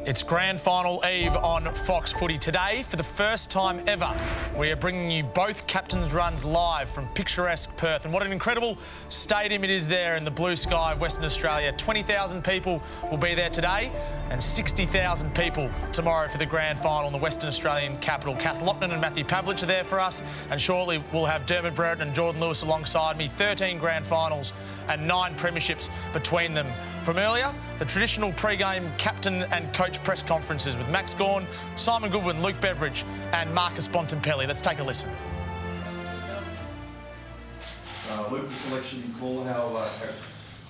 It's grand final eve on Fox Footy. Today, for the first time ever, we are bringing you both captains' runs live from picturesque Perth. And what an incredible stadium it is there in the blue sky of Western Australia. 20,000 people will be there today and 60,000 people tomorrow for the grand final in the Western Australian capital. Kath Lockman and Matthew Pavlich are there for us, and shortly we'll have Dermot Brereton and Jordan Lewis alongside me. 13 grand finals and 9 premierships between them. From earlier, the traditional pre-game captain and coach press conferences with Max Gawn, Simon Goodwin, Luke Beveridge and Marcus Bontempelli. Let's take a listen. Luke, the selection you call, how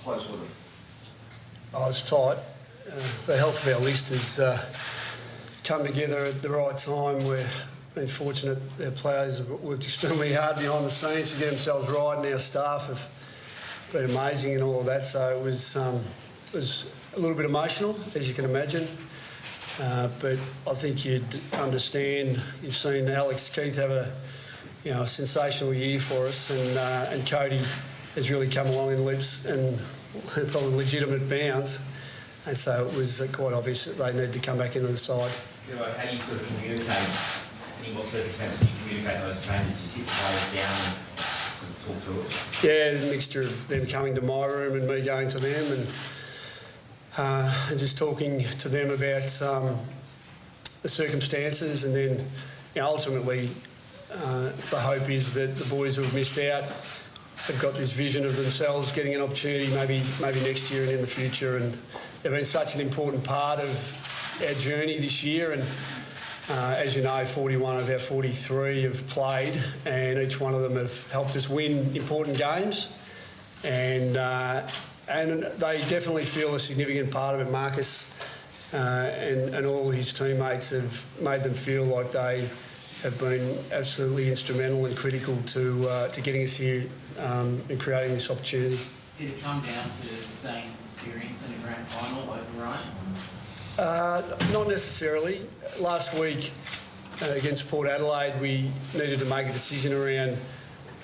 close was it? Oh, it's tight. The health of our list has come together at the right time. We've been fortunate our players have worked extremely hard behind the scenes to get themselves right, and our staff have been amazing and all of that. So it was a little bit emotional, as you can imagine. But I think you'd understand. You've seen Alex Keith have a sensational year for us, and Cody has really come along in leaps and probably legitimate bounds. And so it was quite obvious that they needed to come back into the side. You know, how do you sort of communicate? In what circumstances do you communicate those changes? You sit the players down and sort of talk through it? Yeah, there's a mixture of them coming to my room and me going to them, and just talking to them about the circumstances, and then ultimately the hope is that the boys who have missed out have got this vision of themselves getting an opportunity maybe next year and in the future, and they've been such an important part of our journey this year. And as you know, 41 of our 43 have played, and each one of them have helped us win important games, and they definitely feel a significant part of it. Marcus and all his teammates have made them feel like they have been absolutely instrumental and critical to getting us here and creating this opportunity. Did it come down to Zane's experience in a grand final over Ryan? Not necessarily. Last week against Port Adelaide, we needed to make a decision around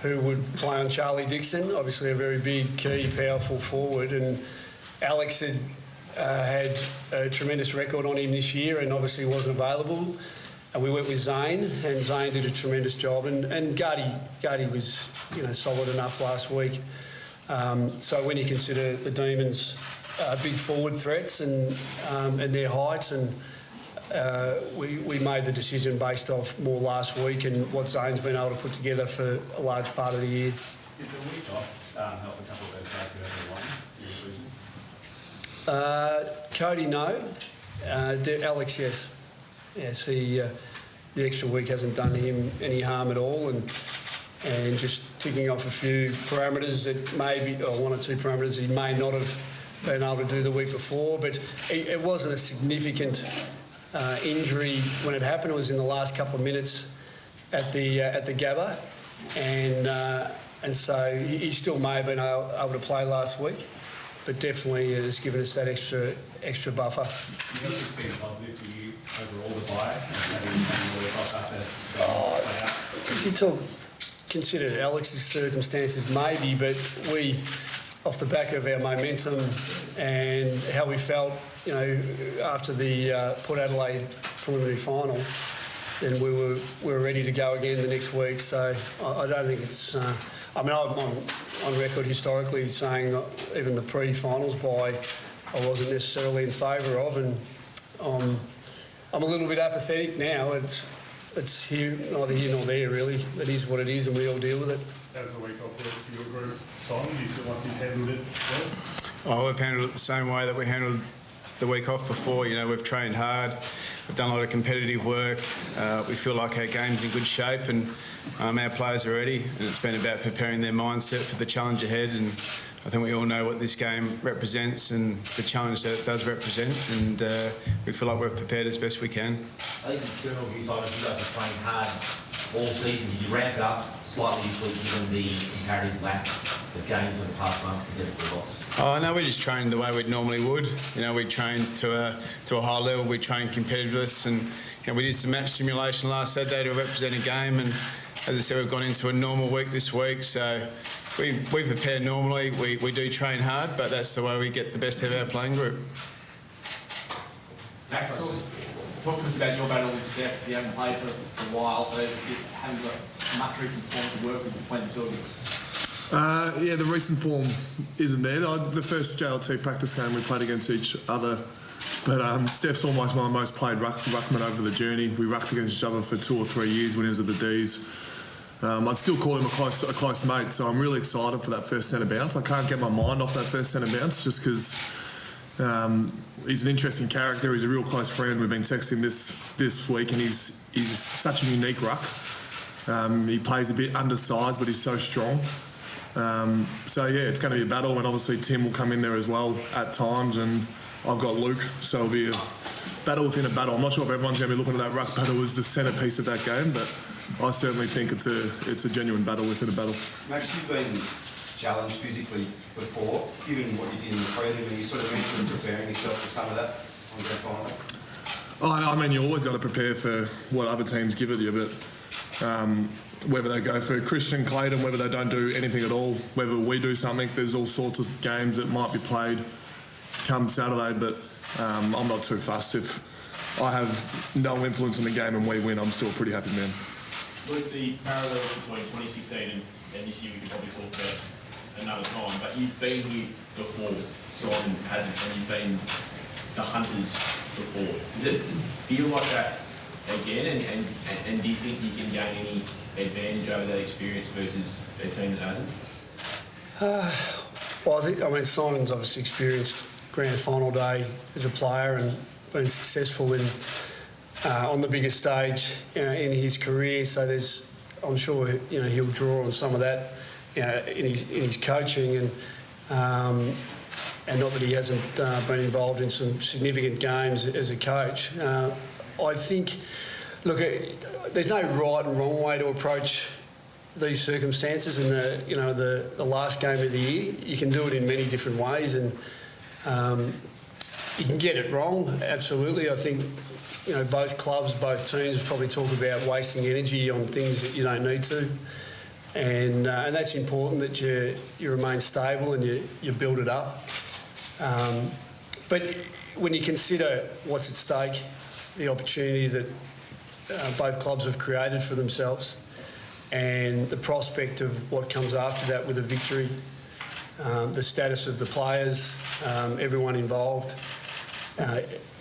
who would play on Charlie Dixon, obviously a very big, key, powerful forward, and Alex had a tremendous record on him this year and obviously wasn't available. And we went with Zane, and Zane did a tremendous job. And Gardy was, solid enough last week. So when you consider the Demons' big forward threats and their heights, and we made the decision based off more last week and what Zane's been able to put together for a large part of the year. Did the week off help a couple of those guys go over one? Cody, no. Alex, yes. Yes, the extra week hasn't done him any harm at all, and just ticking off a few parameters that maybe, or one or two parameters he may not have been able to do the week before, but it wasn't a significant injury when it happened. It was in the last couple of minutes at the Gabba, and so he still may have been able to play last week, but definitely it has given us that extra buffer. You know it's been positive for you overall, the buy, having the week off after if you consider Alex's circumstances, maybe, but we, off the back of our momentum and how we felt, after the Port Adelaide preliminary final, then we were ready to go again the next week. So I don't think it's. I'm on record historically saying even the pre-finals bye I wasn't necessarily in favour of, and I'm a little bit apathetic now. It's here, neither here nor there, really. It is what it is, and we all deal with it. How's the week off work for your group, Simon? Do you feel like you've handled it well? Oh, we've handled it the same way that we handled the week off before. We've trained hard. We've done a lot of competitive work. We feel like our game's in good shape, and our players are ready. And it's been about preparing their mindset for the challenge ahead. And I think we all know what this game represents and the challenge that it does represent. And we feel like we've prepared as best we can. I think the internal view, Simon, you guys have trained hard all season. Did you ramp it up slightly this week, given the comparative lack of games in the past month compared to the loss? Oh, no, we just trained the way we normally would. We trained to a high level. We trained competitiveness, and we did some match simulation last Saturday to represent a game. And as I said, we've gone into a normal week this week. So we prepare normally. We do train hard, but that's the way we get the best out of our playing group. Max, talk to us about your battle with Steph. You haven't played for a while, so you haven't got much recent form to work with between the two of you. Yeah, the recent form isn't there. The first JLT practice game we played against each other, but Steph's almost my most played ruckman over the journey. We rucked against each other for 2 or 3 years when he was at the D's. I'd still call him a close mate, so I'm really excited for that first centre bounce. I can't get my mind off that first centre bounce just because he's an interesting character. He's a real close friend. We've been texting this week, and he's such a unique ruck. He plays a bit undersized, but he's so strong. So yeah, it's going to be a battle, and obviously Tim will come in there as well at times, and I've got Luke, so it'll be a battle within a battle. I'm not sure if everyone's going to be looking at that ruck battle as the centrepiece of that game, but I certainly think it's a genuine battle within a battle. Max, you've been challenged physically before, given what you did in the prelim, and you sort of mentioned preparing yourself for some of that on grand final. I mean, you always got to prepare for what other teams give it you, but whether they go for Christian Clayton, whether they don't do anything at all, whether we do something, there's all sorts of games that might be played come Saturday, but I'm not too fussed. If I have no influence on the game and we win, I'm still a pretty happy man. With the parallels between 2016 and this year, we could probably talk about another time, but you've been here before, Simon hasn't, and you've been the Hunters before. Does it feel like that again, and do you think you can gain any advantage over that experience versus a team that hasn't? Well, I mean, Simon's obviously experienced grand final day as a player and been successful on the biggest stage in his career. So I'm sure he'll draw on some of that in his coaching, and not that he hasn't been involved in some significant games as a coach. I think, look, there's no right and wrong way to approach these circumstances. In the last game of the year, you can do it in many different ways, and you can get it wrong. Absolutely, I think both clubs, both teams probably talk about wasting energy on things that you don't need to, and that's important that you remain stable and you build it up. But when you consider what's at stake, the opportunity that both clubs have created for themselves, and the prospect of what comes after that with a victory, the status of the players, everyone involved,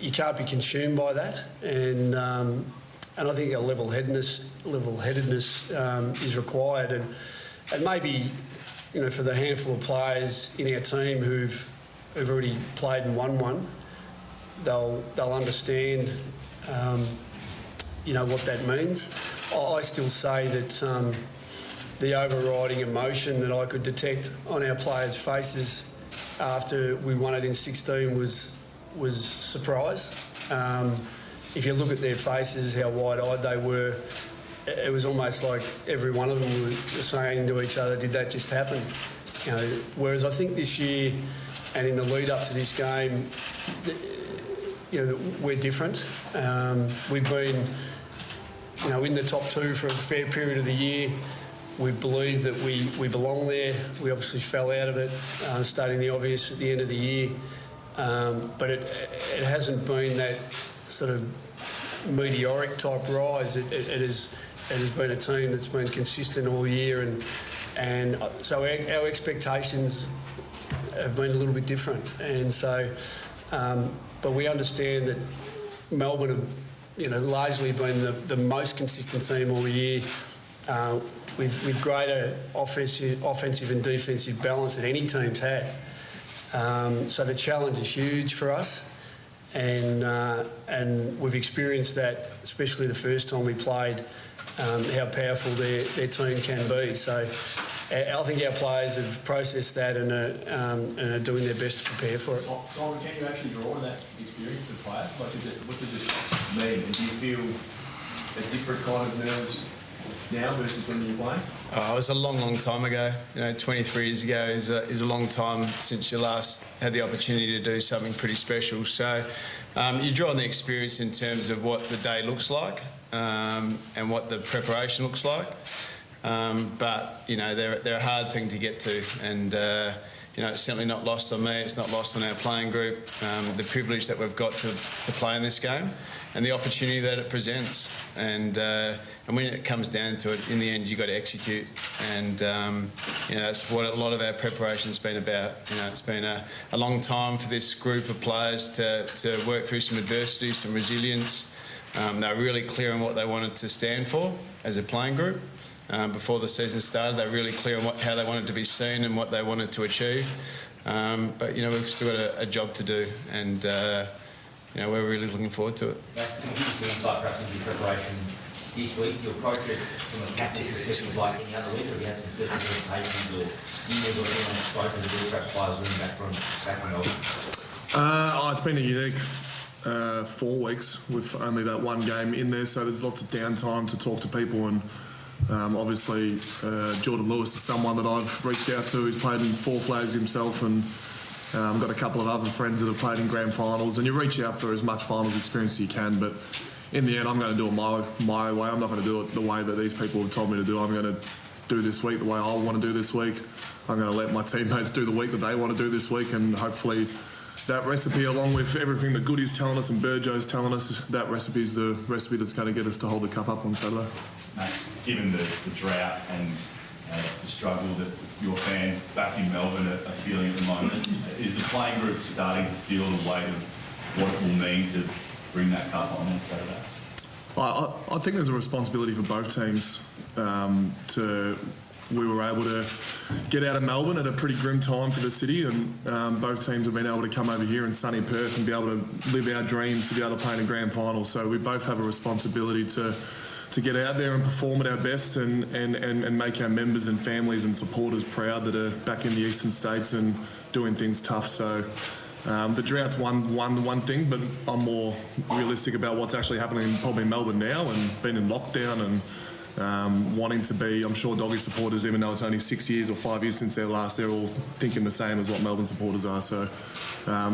you can't be consumed by that, and I think a level-headedness is required, and maybe for the handful of players in our team who've already played and won one, they'll understand what that means. I still say that the overriding emotion that I could detect on our players' faces after we won it in 16 was surprise. If you look at their faces, how wide-eyed they were, it was almost like every one of them was saying to each other, "Did that just happen?" Whereas I think this year, and in the lead up to this game, we're different. We've been, in the top two for a fair period of the year. We've believed that we belong there. We obviously fell out of it, stating the obvious at the end of the year. But it hasn't been that sort of meteoric type rise. It has been a team that's been consistent all year, and so our expectations have been a little bit different. And so, but we understand that Melbourne have, largely been the most consistent team all year, with greater offensive and defensive balance than any team's had. So the challenge is huge for us, and we've experienced that, especially the first time we played, how powerful their team can be. So I think our players have processed that and are doing their best to prepare for it. Simon, can you actually draw on that experience of player? What does it mean? Do you feel a different kind of nerves now versus when you were playing? It was a long, long time ago. 23 years ago is a long time since you last had the opportunity to do something pretty special. So you draw on the experience in terms of what the day looks like and what the preparation looks like. But they're a hard thing to get to, and it's certainly not lost on me. It's not lost on our playing group. The privilege that we've got to play in this game, and the opportunity that it presents. And when it comes down to it, in the end, you've got to execute. And that's what a lot of our preparation's been about. It's been a long time for this group of players to work through some adversity, some resilience. They were really clear on what they wanted to stand for as a playing group. Before the season started, they were really clear on how they wanted to be seen and what they wanted to achieve. But we've still got a job to do, and we're really looking forward to it. Max, can you give us some insight perhaps into your preparation this week? You approach it from a captain perspective like any other week, or have you had some special presentations or emails or anyone spoken to the perhaps players running back from Melbourne? It's been a unique 4 weeks with only that one game in there, so there's lots of downtime to talk to people, and obviously Jordan Lewis is someone that I've reached out to. He's played in 4 flags himself, and I've got a couple of other friends that have played in grand finals, and you reach out for as much finals experience as you can, but in the end I'm going to do it my way. I'm not going to do it the way that these people have told me to do. I'm going to do this week the way I want to do this week. I'm going to let my teammates do the week that they want to do this week, and hopefully that recipe, along with everything that Goody's telling us and Burjo's telling us, that recipe is the recipe that's going to get us to hold the cup up on Saturday. Max, given the drought and the struggle that your fans back in Melbourne are feeling at the moment, is the playing group starting to feel the weight of what it will mean to bring that cup on Saturday? I think there's a responsibility for both teams. We were able to get out of Melbourne at a pretty grim time for the city, and both teams have been able to come over here in sunny Perth and be able to live our dreams to be able to play in a grand final. So we both have a responsibility to get out there and perform at our best and make our members and families and supporters proud that are back in the eastern states and doing things tough. So the drought's one thing, but I'm more realistic about what's actually happening probably in Melbourne now, and being in lockdown and wanting to be, I'm sure Doggy supporters, even though it's only 6 years or 5 years since they're all thinking the same as what Melbourne supporters are. So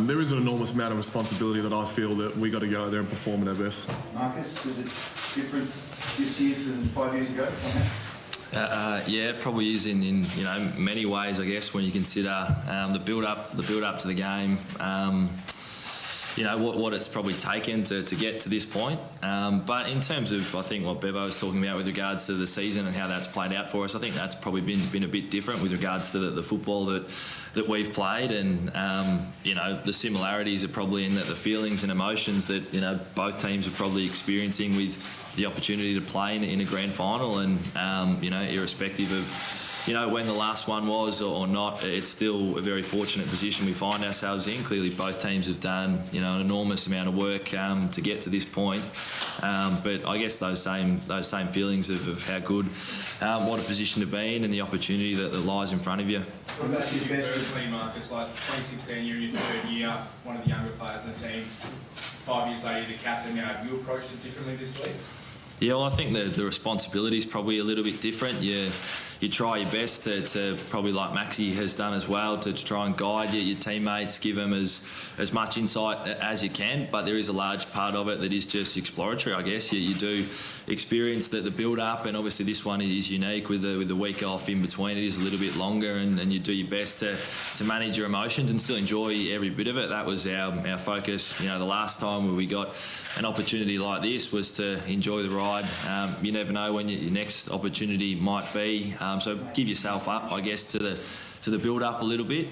there is an enormous amount of responsibility that I feel that we got to go out there and perform at our best. Marcus, is it different this year than 5 years ago? Yeah, it probably is in many ways, I guess, when you consider the build up to the game. What it's probably taken to get to this point. But in terms of, I think, what Bevo was talking about with regards to the season and how that's played out for us, I think that's probably been a bit different with regards to the football that we've played. And, the similarities are probably in the feelings and emotions that, both teams are probably experiencing with the opportunity to play in a grand final. And, irrespective of when the last one was or not, it's still a very fortunate position we find ourselves in. Clearly, both teams have done, an enormous amount of work to get to this point. But I guess those same feelings of how good, what a position to be in, and the opportunity that lies in front of you. What about you personally, Marcus? Like 2016, you're in your 3rd year, one of the younger players in the team. 5 years later, you're the captain. Now, have you approached it differently this week? Yeah, well, I think the responsibility is probably a little bit different. You try your best to probably, like Maxi has done as well, to try and guide your teammates, give them as much insight as you can. But there is a large part of it that is just exploratory, I guess. You do experience the build-up, and obviously this one is unique with the week off in between. It is a little bit longer, and you do your best to manage your emotions and still enjoy every bit of it. That was our focus. The last time where we got an opportunity like this was to enjoy the ride. You never know when your next opportunity might be. So give yourself up, I guess, to the build up a little bit.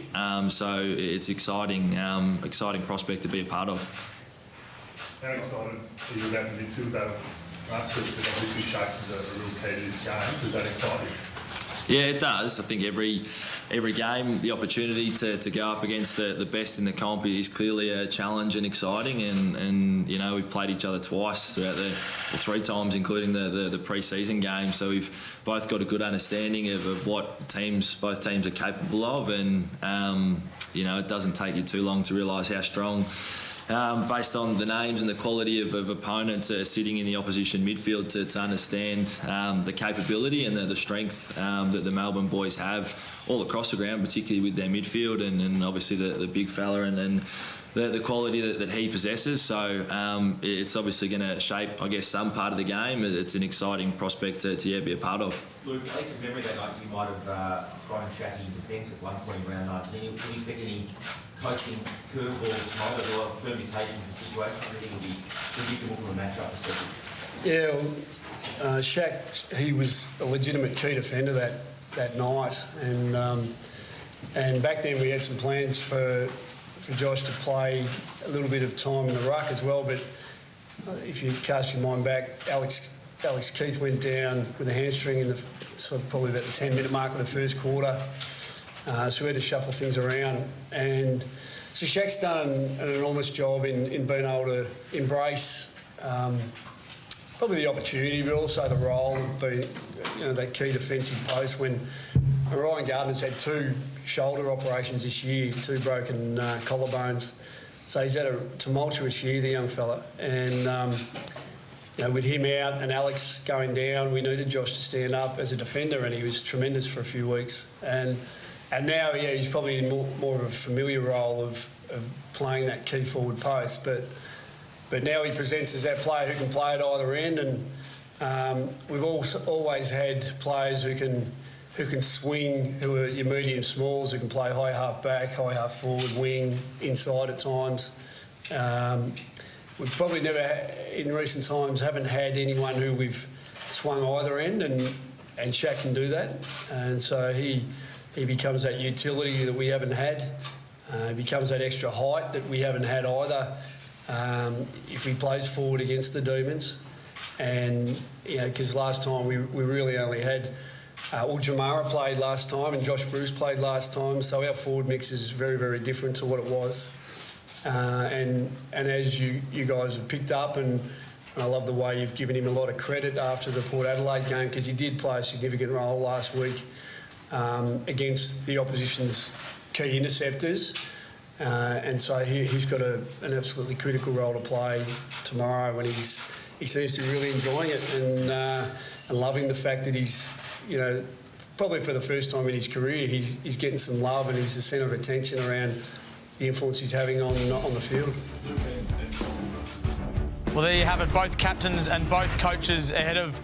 So it's exciting prospect to be a part of. How excited are you about the midfield battle? Because obviously Shakes is a real key to this game. Does that excite you? Yeah, it does. I think every game, the opportunity to go up against the best in the comp is clearly a challenge and exciting. And we've played each other twice throughout the 3 times, including the pre-season game. So we've both got a good understanding of what both teams are capable of. And it doesn't take you too long to realise how strong. Based on the names and the quality of opponents sitting in the opposition midfield to understand the capability and the strength that the Melbourne boys have all across the ground, particularly with their midfield and obviously the big fella and the quality that he possesses. So it's obviously going to shape, I guess, some part of the game. It's an exciting prospect to be a part of. Luke, I think from memory that night you might have thrown Shaq in defence at one point around 19. Can you expect any coaching curveballs tonight or permutations and situations? I think it'll be predictable from a match-up perspective. Yeah, well, Shaq, he was a legitimate key defender that night, and back then we had some plans for Josh to play a little bit of time in the ruck as well. But if you cast your mind back, Alex Keith went down with a hamstring in the probably about the 10-minute mark of the first quarter. So we had to shuffle things around. And so Shaq's done an enormous job in being able to embrace probably the opportunity, but also the role of being, that key defensive post when Ryan Gardner's had 2 shoulder operations this year, 2 broken collarbones. So he's had a tumultuous year, the young fella. And with him out and Alex going down, we needed Josh to stand up as a defender, and he was tremendous for a few weeks. And now, he's probably in more of a familiar role of playing that key forward post. But now he presents as that player who can play at either end, and we've always had players who can swing, who are your medium smalls, who can play high half back, high half forward, wing, inside at times. We've probably never, in recent times, haven't had anyone who we've swung either end, and Shaq can do that. And so he becomes that utility that we haven't had. He becomes that extra height that we haven't had either. If he plays forward against the Demons, and because last time we really only had Jamara played last time and Josh Bruce played last time, so our forward mix is very, very different to what it was. And as you guys have picked up, and I love the way you've given him a lot of credit after the Port Adelaide game, because he did play a significant role last week against the opposition's key interceptors. And so he's got an absolutely critical role to play tomorrow, when he seems to be really enjoying it and loving the fact that he's, probably for the first time in his career, he's getting some love, and he's the centre of attention around the influence he's having on the field. Well, there you have it, both captains and both coaches ahead of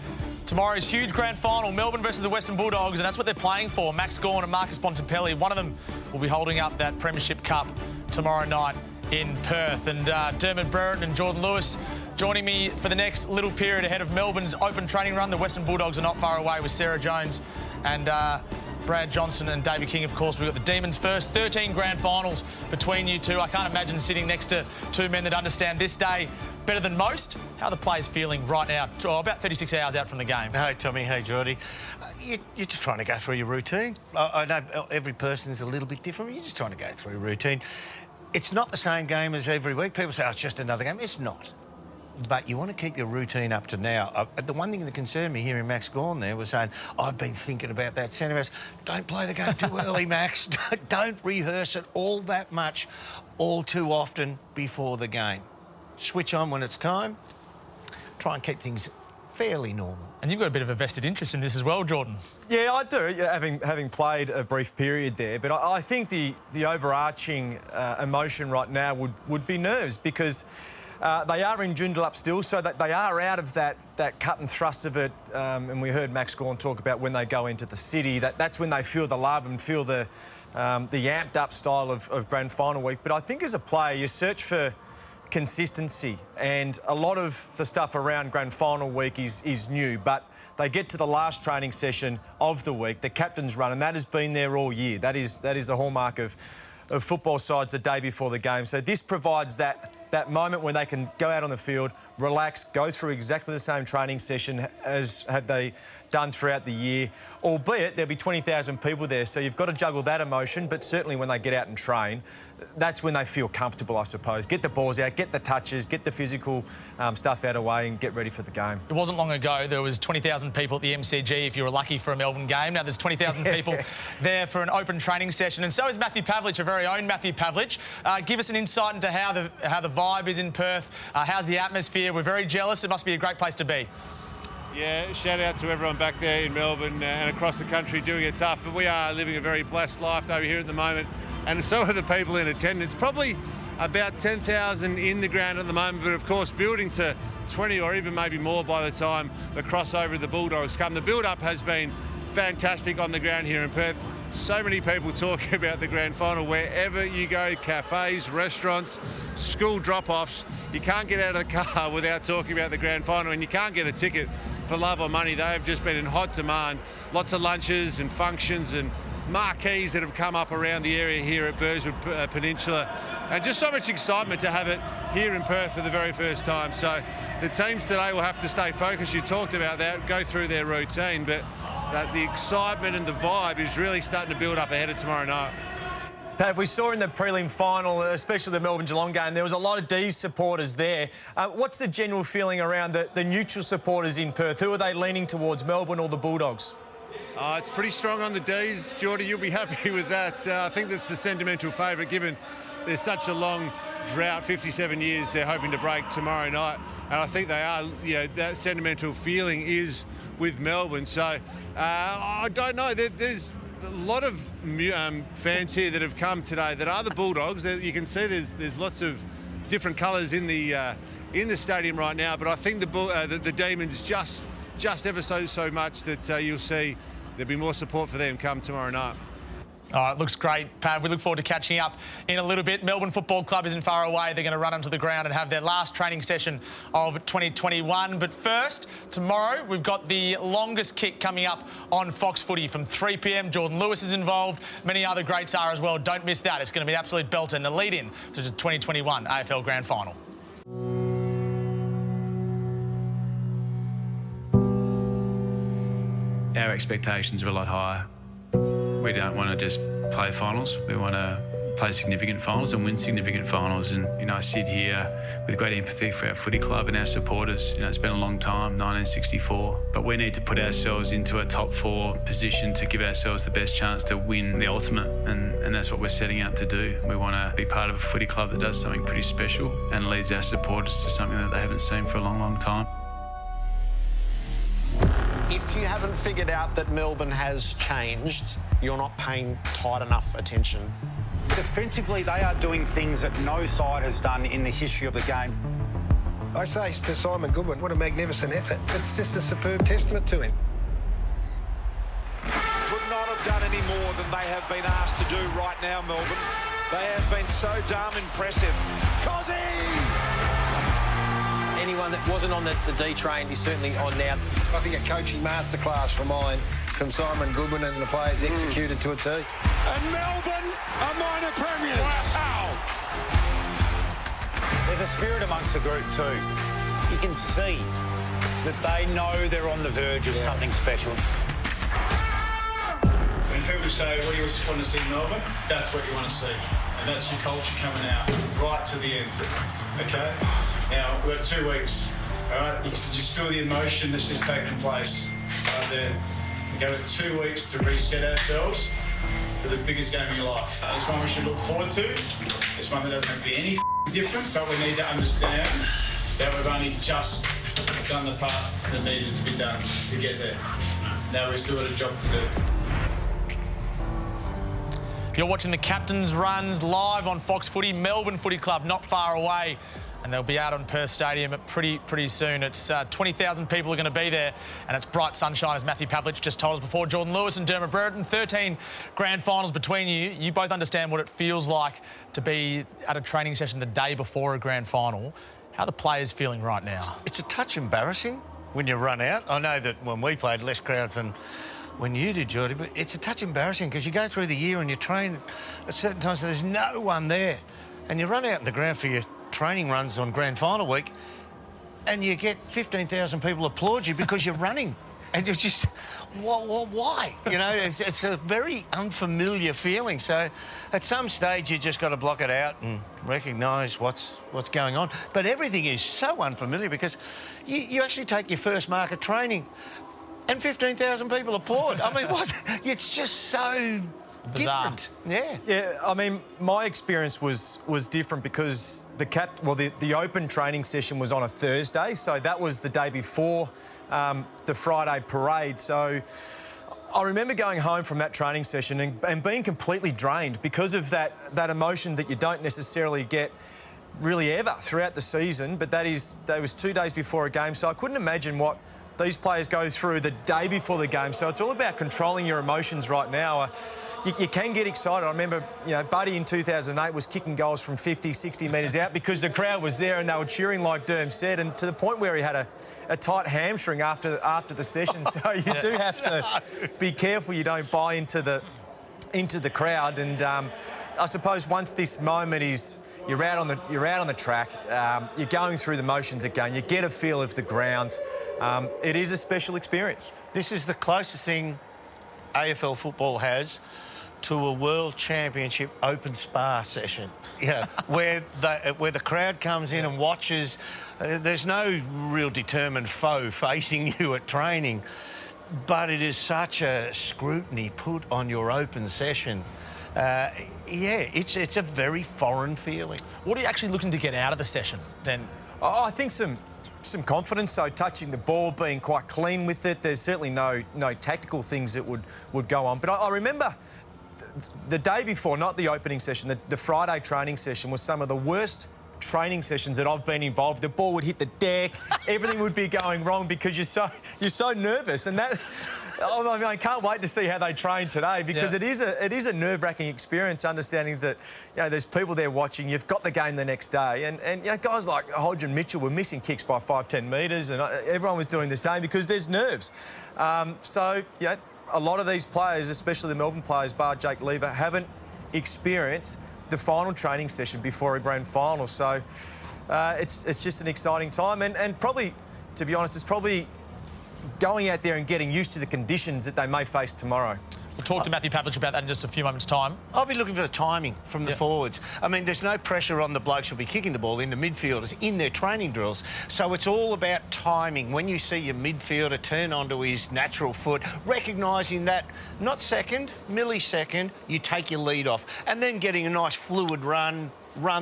tomorrow's huge grand final, Melbourne versus the Western Bulldogs, and that's what they're playing for. Max Gawn and Marcus Bontempelli, one of them will be holding up that Premiership Cup tomorrow night in Perth. And Dermot Brereton and Jordan Lewis joining me for the next little period ahead of Melbourne's open training run. The Western Bulldogs are not far away with Sarah Jones and Brad Johnson and David King, of course. We've got the Demons first. 13 grand finals between you two. I can't imagine sitting next to 2 men that understand this day better than most. How are the players feeling right now, about 36 hours out from the game? Hey, Tommy. Hey, Geordie. You're just trying to go through your routine. I know every person's a little bit different. You're just trying to go through a routine. It's not the same game as every week. People say, it's just another game. It's not. But you want to keep your routine up to now. The one thing that concerned me hearing Max Gawn there was saying, I've been thinking about that centre. Don't play the game too early, Max. Don't rehearse it all that much, all too often before the game. Switch on when it's time. Try and keep things fairly normal. And you've got a bit of a vested interest in this as well, Jordan. Yeah, I do, having played a brief period there. But I think the overarching emotion right now would be nerves, because they are in Joondalup still, so that they are out of that cut and thrust of it. And we heard Max Gawn talk about when they go into the city, that's when they feel the love and feel the amped up style of grand final week. But I think as a player, you search for consistency, and a lot of the stuff around grand final week is new, but they get to the last training session of the week, the captain's run, and that has been there all year. That is the hallmark of football sides the day before the game. So this provides that moment when they can go out on the field, relax, go through exactly the same training session as had they done throughout the year, albeit there'll be 20,000 people there, so you've got to juggle that emotion. But certainly when they get out and train, that's when they feel comfortable, I suppose. Get the balls out, get the touches, get the physical stuff out of the way, and get ready for the game. It wasn't long ago there was 20,000 people at the MCG if you were lucky for a Melbourne game. Now there's 20,000 people there for an open training session, and so is Matthew Pavlich, our very own Matthew Pavlich. Give us an insight into how the vibe is in Perth. How's the atmosphere? We're very jealous. It must be a great place to be. Yeah, shout out to everyone back there in Melbourne and across the country doing it tough, but we are living a very blessed life over here at the moment, and so are the people in attendance. Probably about 10,000 in the ground at the moment, but of course building to 20 or even maybe more by the time the crossover of the Bulldogs come. The build-up has been fantastic on the ground here in Perth. So many people talking about the grand final. Wherever you go, cafes, restaurants, school drop-offs, you can't get out of the car without talking about the grand final, and you can't get a ticket for love or money. They have just been in hot demand. Lots of lunches and functions and marquees that have come up around the area here at Burswood Peninsula, and just so much excitement to have it here in Perth for the very first time. So the teams today will have to stay focused. You talked about that, go through their routine, but the excitement and the vibe is really starting to build up ahead of tomorrow night. Pav, we saw in the prelim final, especially the Melbourne-Geelong game, there was a lot of D's supporters there. What's the general feeling around the neutral supporters in Perth? Who are they leaning towards, Melbourne or the Bulldogs? It's pretty strong on the D's, Geordie. You'll be happy with that. I think that's the sentimental favourite, given there's such a long drought, 57 years they're hoping to break tomorrow night. And I think they are, that sentimental feeling is with Melbourne. So I don't know. There's a lot of fans here that have come today that are the Bulldogs. You can see there's lots of different colours in the stadium right now. But I think the Demons just ever so much that you'll see there'll be more support for them come tomorrow night. Oh, it looks great, Pav. We look forward to catching up in a little bit. Melbourne Football Club isn't far away. They're going to run onto the ground and have their last training session of 2021. But first, tomorrow, we've got the longest kick coming up on Fox Footy from 3 p.m. Jordan Lewis is involved. Many other greats are as well. Don't miss that. It's going to be an absolute belter and the lead-in to the 2021 AFL Grand Final. Our expectations are a lot higher. We don't want to just play finals. We want to play significant finals and win significant finals. And, I sit here with great empathy for our footy club and our supporters. It's been a long time, 1964. But we need to put ourselves into a top 4 position to give ourselves the best chance to win the ultimate. And that's what we're setting out to do. We want to be part of a footy club that does something pretty special and leads our supporters to something that they haven't seen for a long, long time. If you haven't figured out that Melbourne has changed, you're not paying tight enough attention. Defensively, they are doing things that no side has done in the history of the game. I say to Simon Goodwin, what a magnificent effort. It's just a superb testament to him. Could not have done any more than they have been asked to do right now, Melbourne. They have been so darn impressive. Cozzy! Anyone that wasn't on the D train is certainly on now. I think a coaching masterclass from Simon Goodwin, and the players executed to a T. And Melbourne are minor premiers. Wow! There's a spirit amongst the group too. You can see that they know they're on the verge of something special. When people say, what do you want to see in Melbourne? That's what you want to see. And that's your culture coming out right to the end. Okay? Now, we've got 2 weeks, all right? You can just feel the emotion that's just taking place right there. We've got 2 weeks to reset ourselves for the biggest game of your life. It's one we should look forward to. It's one that doesn't have to be any different, but we need to understand that we've only just done the part that needed to be done to get there. Now we've still got a job to do. You're watching the Captain's Runs live on Fox Footy. Melbourne Footy Club not far away, and they'll be out on Perth Stadium pretty soon. It's 20,000 people are going to be there, and it's bright sunshine, as Matthew Pavlich just told us before. Jordan Lewis and Dermot Brereton, 13 grand finals between you. You both understand what it feels like to be at a training session the day before a grand final. How are the players feeling right now? It's a touch embarrassing when you run out. I know that when we played, less crowds than when you did, Geordie, but it's a touch embarrassing because you go through the year and you train at certain times, so there's no one there. And you run out in the ground for your training runs on grand final week and you get 15,000 people applaud you because you're running. And you're just, why? It's a very unfamiliar feeling. So at some stage, you just got to block it out and recognise what's going on. But everything is so unfamiliar because you actually take your first mark of training and 15,000 people applaud. I mean, it's just so different. Yeah, I mean, my experience was different because the open training session was on a Thursday, so that was the day before the Friday parade. So I remember going home from that training session and being completely drained because of that emotion that you don't necessarily get really ever throughout the season, but that was 2 days before a game, so I couldn't imagine what these players go through the day before the game. So it's all about controlling your emotions right now. You can get excited. I remember, Buddy in 2008 was kicking goals from 50, 60 metres out because the crowd was there and they were cheering, like Derm said, and to the point where he had a tight hamstring after the session. So you do have to be careful you don't buy into the crowd. And I suppose once this moment is you're out on the track, you're going through the motions again, you get a feel of the ground. It is a special experience. This is the closest thing AFL football has to a World Championship open spa session, where the crowd comes in and watches. There's no real determined foe facing you at training, but it is such a scrutiny put on your open session. It's a very foreign feeling. What are you actually looking to get out of the session then? I think some confidence, so touching the ball, being quite clean with it. There's certainly no tactical things that would go on. But I remember the day before, not the opening session, the Friday training session was some of the worst training sessions that I've been involved. The ball would hit the deck, everything would be going wrong because you're so nervous, and that. I can't wait to see how they train today because it is a nerve-wracking experience, understanding that there's people there watching. You've got the game the next day, and guys like Hodge and Mitchell were missing kicks by 5-10 metres, and everyone was doing the same because there's nerves. A lot of these players, especially the Melbourne players, bar Jake Lever, haven't experienced the final training session before a grand final. So it's just an exciting time, and probably, to be honest, it's probably going out there and getting used to the conditions that they may face tomorrow. We'll talk to Matthew Pavlich about that in just a few moments' time. I'll be looking for the timing from the forwards. I mean, there's no pressure on the blokes who'll be kicking the ball in the midfielders in their training drills. So it's all about timing. When you see your midfielder turn onto his natural foot, recognising that, not second, millisecond, you take your lead off. And then getting a nice fluid run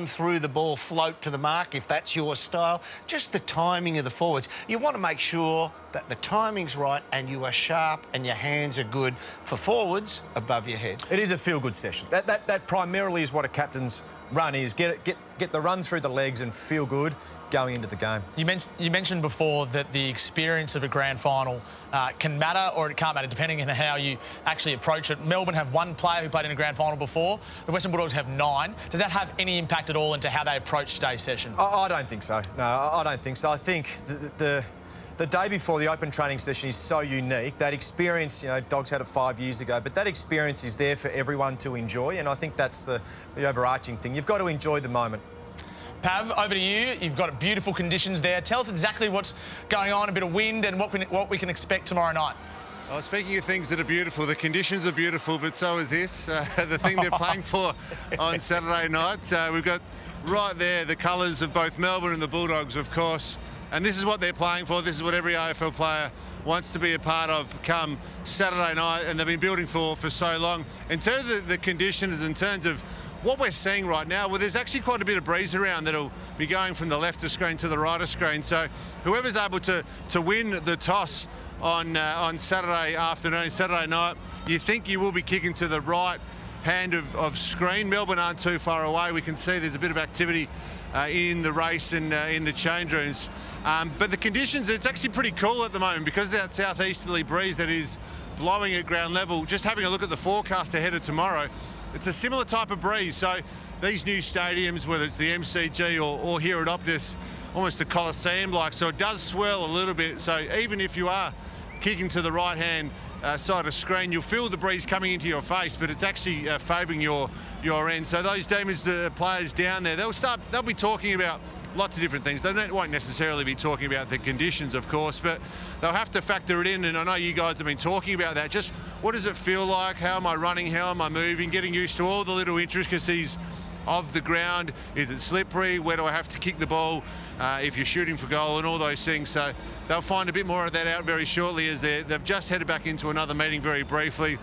through the ball, float to the mark if that's your style. Just the timing of the forwards. You want to make sure that the timing's right and you are sharp and your hands are good for forwards above your head. It is a feel-good session. That primarily is what a captain's run is. Get the run through the legs and feel good going into the game. You mentioned before that the experience of a grand final can matter or it can't matter depending on how you actually approach it. Melbourne have one player who played in a grand final before. The Western Bulldogs have 9. Does that have any impact at all into how they approach today's session? I don't think so. No, I don't think so. I think the day before the open training session is so unique. That experience, Dogs had it 5 years ago, but that experience is there for everyone to enjoy, and I think that's the overarching thing. You've got to enjoy the moment. Pav, over to you. You've got beautiful conditions there. Tell us exactly what's going on, a bit of wind and what we can expect tomorrow night. Oh, speaking of things that are beautiful, the conditions are beautiful, but so is this. The thing they're playing for on Saturday night. We've got right there the colours of both Melbourne and the Bulldogs, of course. And this is what they're playing for. This is what every AFL player wants to be a part of come Saturday night, and they've been building for so long. In terms of the conditions, in terms of what we're seeing right now, well, there's actually quite a bit of breeze around that'll be going from the left of screen to the right of screen. So whoever's able to win the toss on Saturday afternoon, Saturday night, you think you will be kicking to the right hand of screen. Melbourne aren't too far away. We can see there's a bit of activity in the race and in the change rooms. But the conditions, it's actually pretty cool at the moment because of that southeasterly breeze that is blowing at ground level. Just having a look at the forecast ahead of tomorrow, it's a similar type of breeze. So these new stadiums, whether it's the MCG or here at Optus, almost the Coliseum-like, so it does swirl a little bit. So even if you are kicking to the right-hand side of screen, you'll feel the breeze coming into your face, but it's actually favouring your end. So those Demons, the players down there, they'll be talking about lots of different things. They won't necessarily be talking about the conditions, of course, but they'll have to factor it in. And I know you guys have been talking about that. Just what does it feel like? How am I running? How am I moving? Getting used to all the little intricacies of the ground. Is it slippery? Where do I have to kick the ball if you're shooting for goal and all those things? So they'll find a bit more of that out very shortly as they've just headed back into another meeting very briefly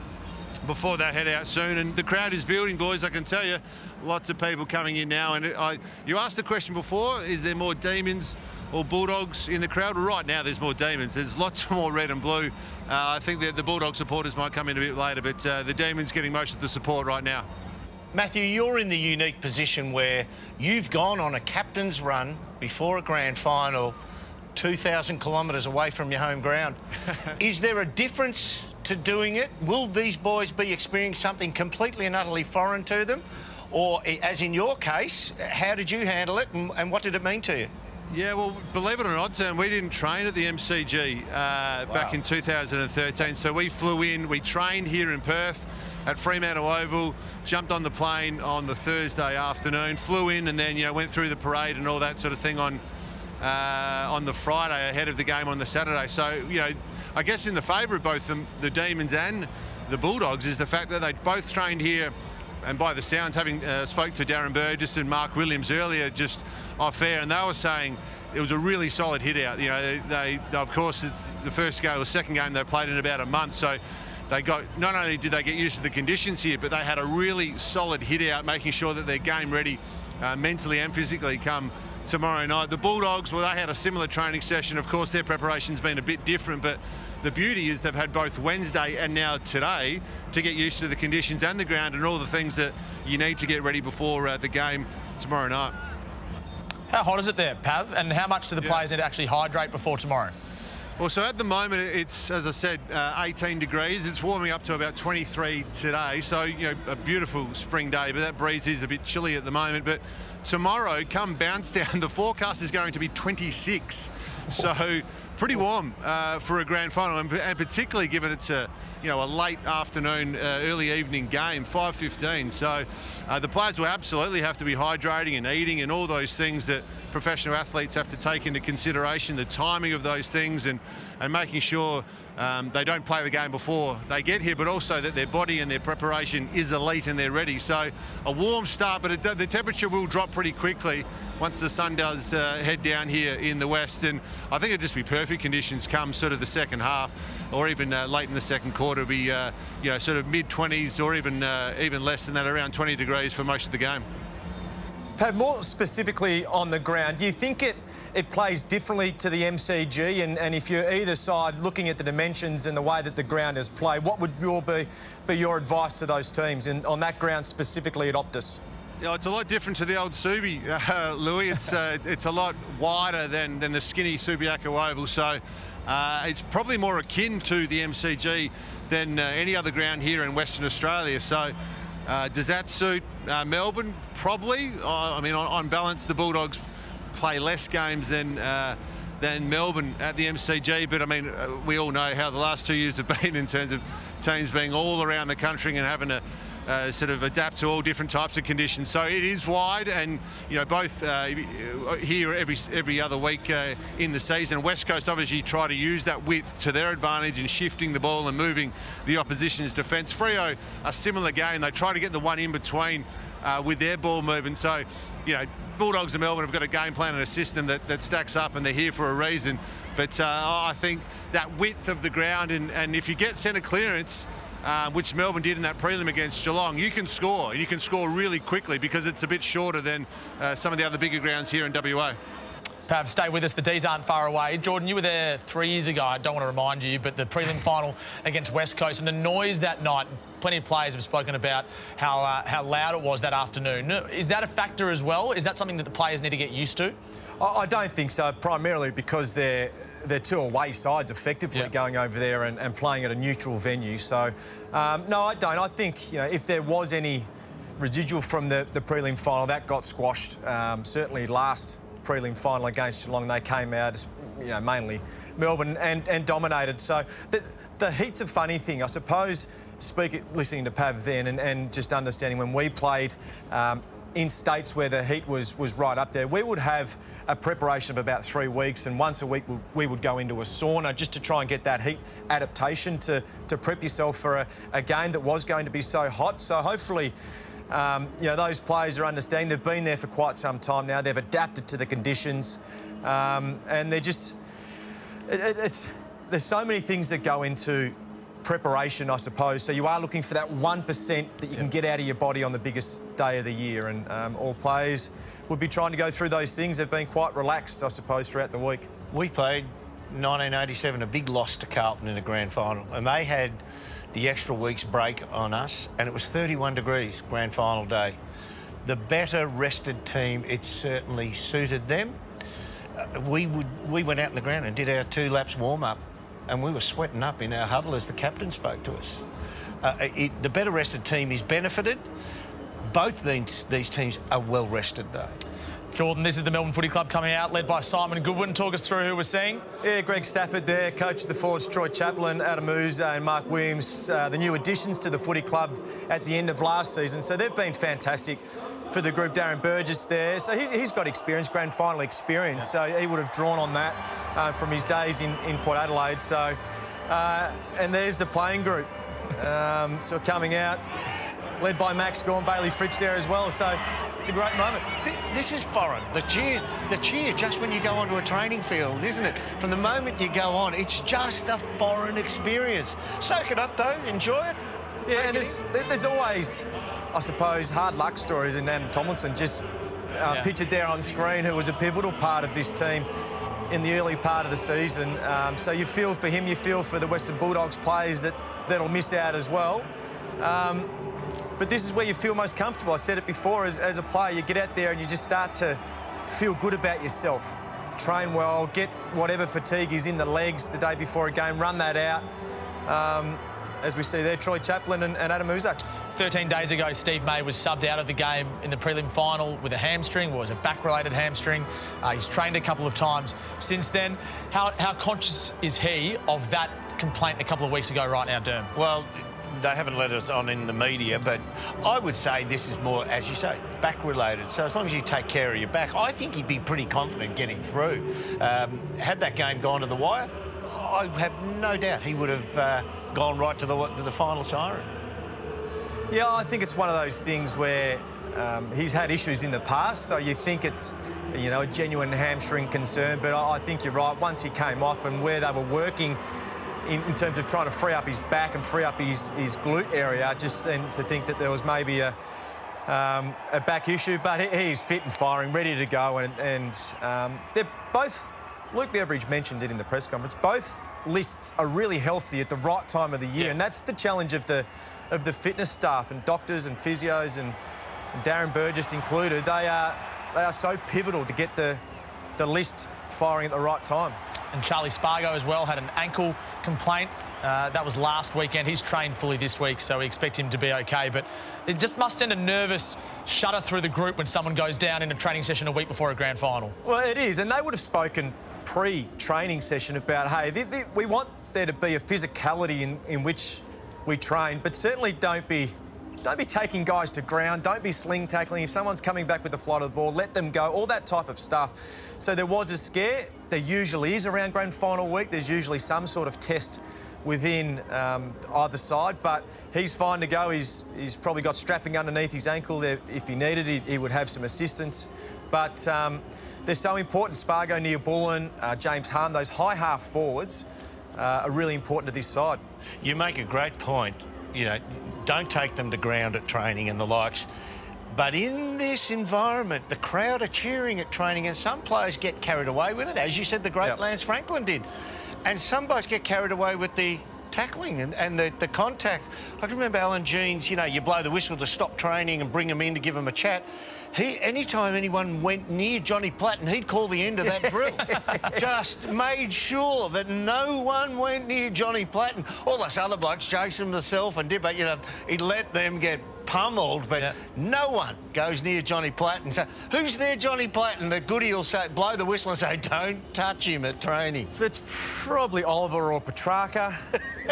before they head out soon. And the crowd is building, boys, I can tell you. Lots of people coming in now. And you asked the question before, is there more Demons or Bulldogs in the crowd? Well, right now there's more Demons. There's lots more red and blue. I think that the Bulldog supporters might come in a bit later, but the Demons getting most of the support right now. Matthew, you're in the unique position where you've gone on a captain's run before a grand final 2,000 kilometres away from your home ground. Is there a difference to doing it? Will these boys be experiencing something completely and utterly foreign to them? Or, as in your case, how did you handle it and what did it mean to you? Yeah, well, believe it or not, Tim, we didn't train at the MCG back in 2013. So we flew in, we trained here in Perth at Fremantle Oval, jumped on the plane on the Thursday afternoon, flew in and then, went through the parade and all that sort of thing on the Friday ahead of the game on the Saturday. So, I guess in the favour of both the Demons and the Bulldogs is the fact that they both trained here, and by the sounds, having spoke to Darren Burgess and Mark Williams earlier just off air, and they were saying it was a really solid hit out. They of course, it's the first game or second game they played in about a month, so they got, not only did they get used to the conditions here, but they had a really solid hit out, making sure that they're game ready mentally and physically come tomorrow night. The Bulldogs, well, they had a similar training session. Of course, their preparation's been a bit different, but the beauty is they've had both Wednesday and now today to get used to the conditions and the ground and all the things that you need to get ready before the game tomorrow night. How hot is it there, Pav? And how much do the players need to actually hydrate before tomorrow? Well, so at the moment, it's, as I said, 18 degrees. It's warming up to about 23 today. So, a beautiful spring day, but that breeze is a bit chilly at the moment. But tomorrow, come bounce down, the forecast is going to be 26. So pretty warm for a grand final, and particularly given it's a late afternoon, early evening game, 5:15. So the players will absolutely have to be hydrating and eating and all those things that professional athletes have to take into consideration, the timing of those things and making sure they don't play the game before they get here, but also that their body and their preparation is elite and they're ready. So a warm start, but the temperature will drop pretty quickly once the sun does head down here in the west, and I think it'd just be perfect conditions come sort of the second half, or even late in the second quarter. It'll be sort of mid-20s or even less than that, around 20 degrees for most of the game. Pat, more specifically on the ground, do you think it plays differently to the MCG? And if you're either side looking at the dimensions and the way that the ground is played, what would be your advice to those teams on that ground specifically at Optus? Yeah, it's a lot different to the old Subi, Louis. It's a lot wider than the skinny Subiaco Oval, so it's probably more akin to the MCG than any other ground here in Western Australia. So does that suit Melbourne? Probably. I mean, on balance, the Bulldogs play less games than Melbourne at the MCG, but I mean, we all know how the last 2 years have been in terms of teams being all around the country and having to sort of adapt to all different types of conditions. So it is wide, and both here every other week in the season. West Coast obviously try to use that width to their advantage in shifting the ball and moving the opposition's defence. Freo, a similar game. They try to get the one in between with their ball movement. So Bulldogs and Melbourne have got a game plan and a system that stacks up, and they're here for a reason. But I think that width of the ground, and if you get centre clearance, which Melbourne did in that prelim against Geelong, you can score. You can score really quickly because it's a bit shorter than some of the other bigger grounds here in WA. Pav, stay with us. The D's aren't far away. Jordan, you were there 3 years ago. I don't want to remind you, but the prelim final against West Coast and the noise that night, plenty of players have spoken about how loud it was that afternoon. Is that a factor as well? Is that something that the players need to get used to? I don't think so, primarily because they're two away sides effectively going over there and playing at a neutral venue. So, no, I don't. I think, if there was any residual from the prelim final, that got squashed. Certainly last prelim final against Geelong, they came out as, mainly Melbourne and dominated. So the heat's a funny thing. I suppose, listening to Pav then and just understanding when we played in states where the heat was right up there, we would have a preparation of about 3 weeks, and once a week we would go into a sauna just to try and get that heat adaptation to prep yourself for a game that was going to be so hot. So hopefully, those players are understanding. They've been there for quite some time now. They've adapted to the conditions, and they're just... there's so many things that go into preparation, I suppose. So you are looking for that 1% that you can get out of your body on the biggest day of the year, and all players would be trying to go through those things. They've been quite relaxed, I suppose, throughout the week. We played 1987, a big loss to Carlton in the grand final, and they had the extra week's break on us, and it was 31 degrees grand final day. The better rested team, it certainly suited them. We went out in the ground and did our 2 laps warm-up, and we were sweating up in our huddle as the captain spoke to us. The better rested team is benefited. Both these teams are well rested though. Jordan, this is the Melbourne Footy Club coming out, led by Simon Goodwin. Talk us through who we're seeing. Yeah, Greg Stafford there, coach of the forwards, Troy Chaplin, Adam Uza and Mark Williams, the new additions to the footy club at the end of last season. So they've been fantastic for the group. Darren Burgess there. So he's got experience, grand final experience. So he would have drawn on that from his days in Port Adelaide. So, and there's the playing group. So coming out, led by Max Gorn, Bailey Fritsch there as well. So it's a great moment. This is foreign. The cheer just when you go onto a training field, isn't it? From the moment you go on, it's just a foreign experience. Soak it up though, enjoy it. Yeah, and there's always, I suppose, hard luck stories, and Adam Tomlinson just pictured there on screen, who was a pivotal part of this team in the early part of the season. So you feel for him, you feel for the Western Bulldogs players that'll miss out as well. But this is where you feel most comfortable. I said it before, as a player, you get out there and you just start to feel good about yourself. Train well, get whatever fatigue is in the legs the day before a game, run that out. As we see there, Troy Chaplin and Adam Uza. 13 days ago, Steve May was subbed out of the game in the prelim final with a hamstring, or was a back-related hamstring. He's trained a couple of times since then. How conscious is he of that complaint a couple of weeks ago right now, Derm? Well, they haven't let us on in the media, but I would say this is more, as you say, back-related. So as long as you take care of your back, I think he'd be pretty confident getting through. Had that game gone to the wire, I have no doubt he would have gone right to the final siren. Yeah, I think it's one of those things where he's had issues in the past, so you think it's, you know, a genuine hamstring concern, but I think you're right. Once he came off and where they were working in terms of trying to free up his back and free up his glute area, I just seemed to think that there was maybe a back issue, but he's fit and firing, ready to go, and they're both, Luke Beveridge mentioned it in the press conference, both lists are really healthy at the right time of the year, and that's the challenge of the fitness staff and doctors and physios and Darren Burgess included. They are so pivotal to get the list firing at the right time. And Charlie Spargo as well had an ankle complaint. That was last weekend. He's trained fully this week, so we expect him to be okay. But it just must send a nervous shudder through the group when someone goes down in a training session a week before a grand final. Well, it is, and they would have spoken pre-training session about, hey, we want there to be a physicality in which we train, but certainly don't be taking guys to ground, don't be sling tackling. If someone's coming back with the flight of the ball, let them go, all that type of stuff. So there was a scare. There usually is around grand final week. There's usually some sort of test within either side, but he's fine to go. He's probably got strapping underneath his ankle there. If he needed it, he would have some assistance. But they're so important. Spargo, Neil Bullen, James Harm, those high half forwards are really important to this side. You make a great point. You know, don't take them to ground at training and the likes. But in this environment, the crowd are cheering at training, and some players get carried away with it. As you said, the great Lance Franklin did. And some guys get carried away with the tackling and the contact. I can remember Alan Jeans, you know, you blow the whistle to stop training and bring him in to give him a chat. Anytime anyone went near Johnny Platten, he'd call the end of that drill. Just made sure that no one went near Johnny Platten. All those other blokes, Jason himself and Dipper, you know, he'd let them get pummeled, but no one goes near Johnny Platten. So who's there, Johnny Platten? The goodie will say, blow the whistle and say, don't touch him at training. It's probably Oliver or Petrarca.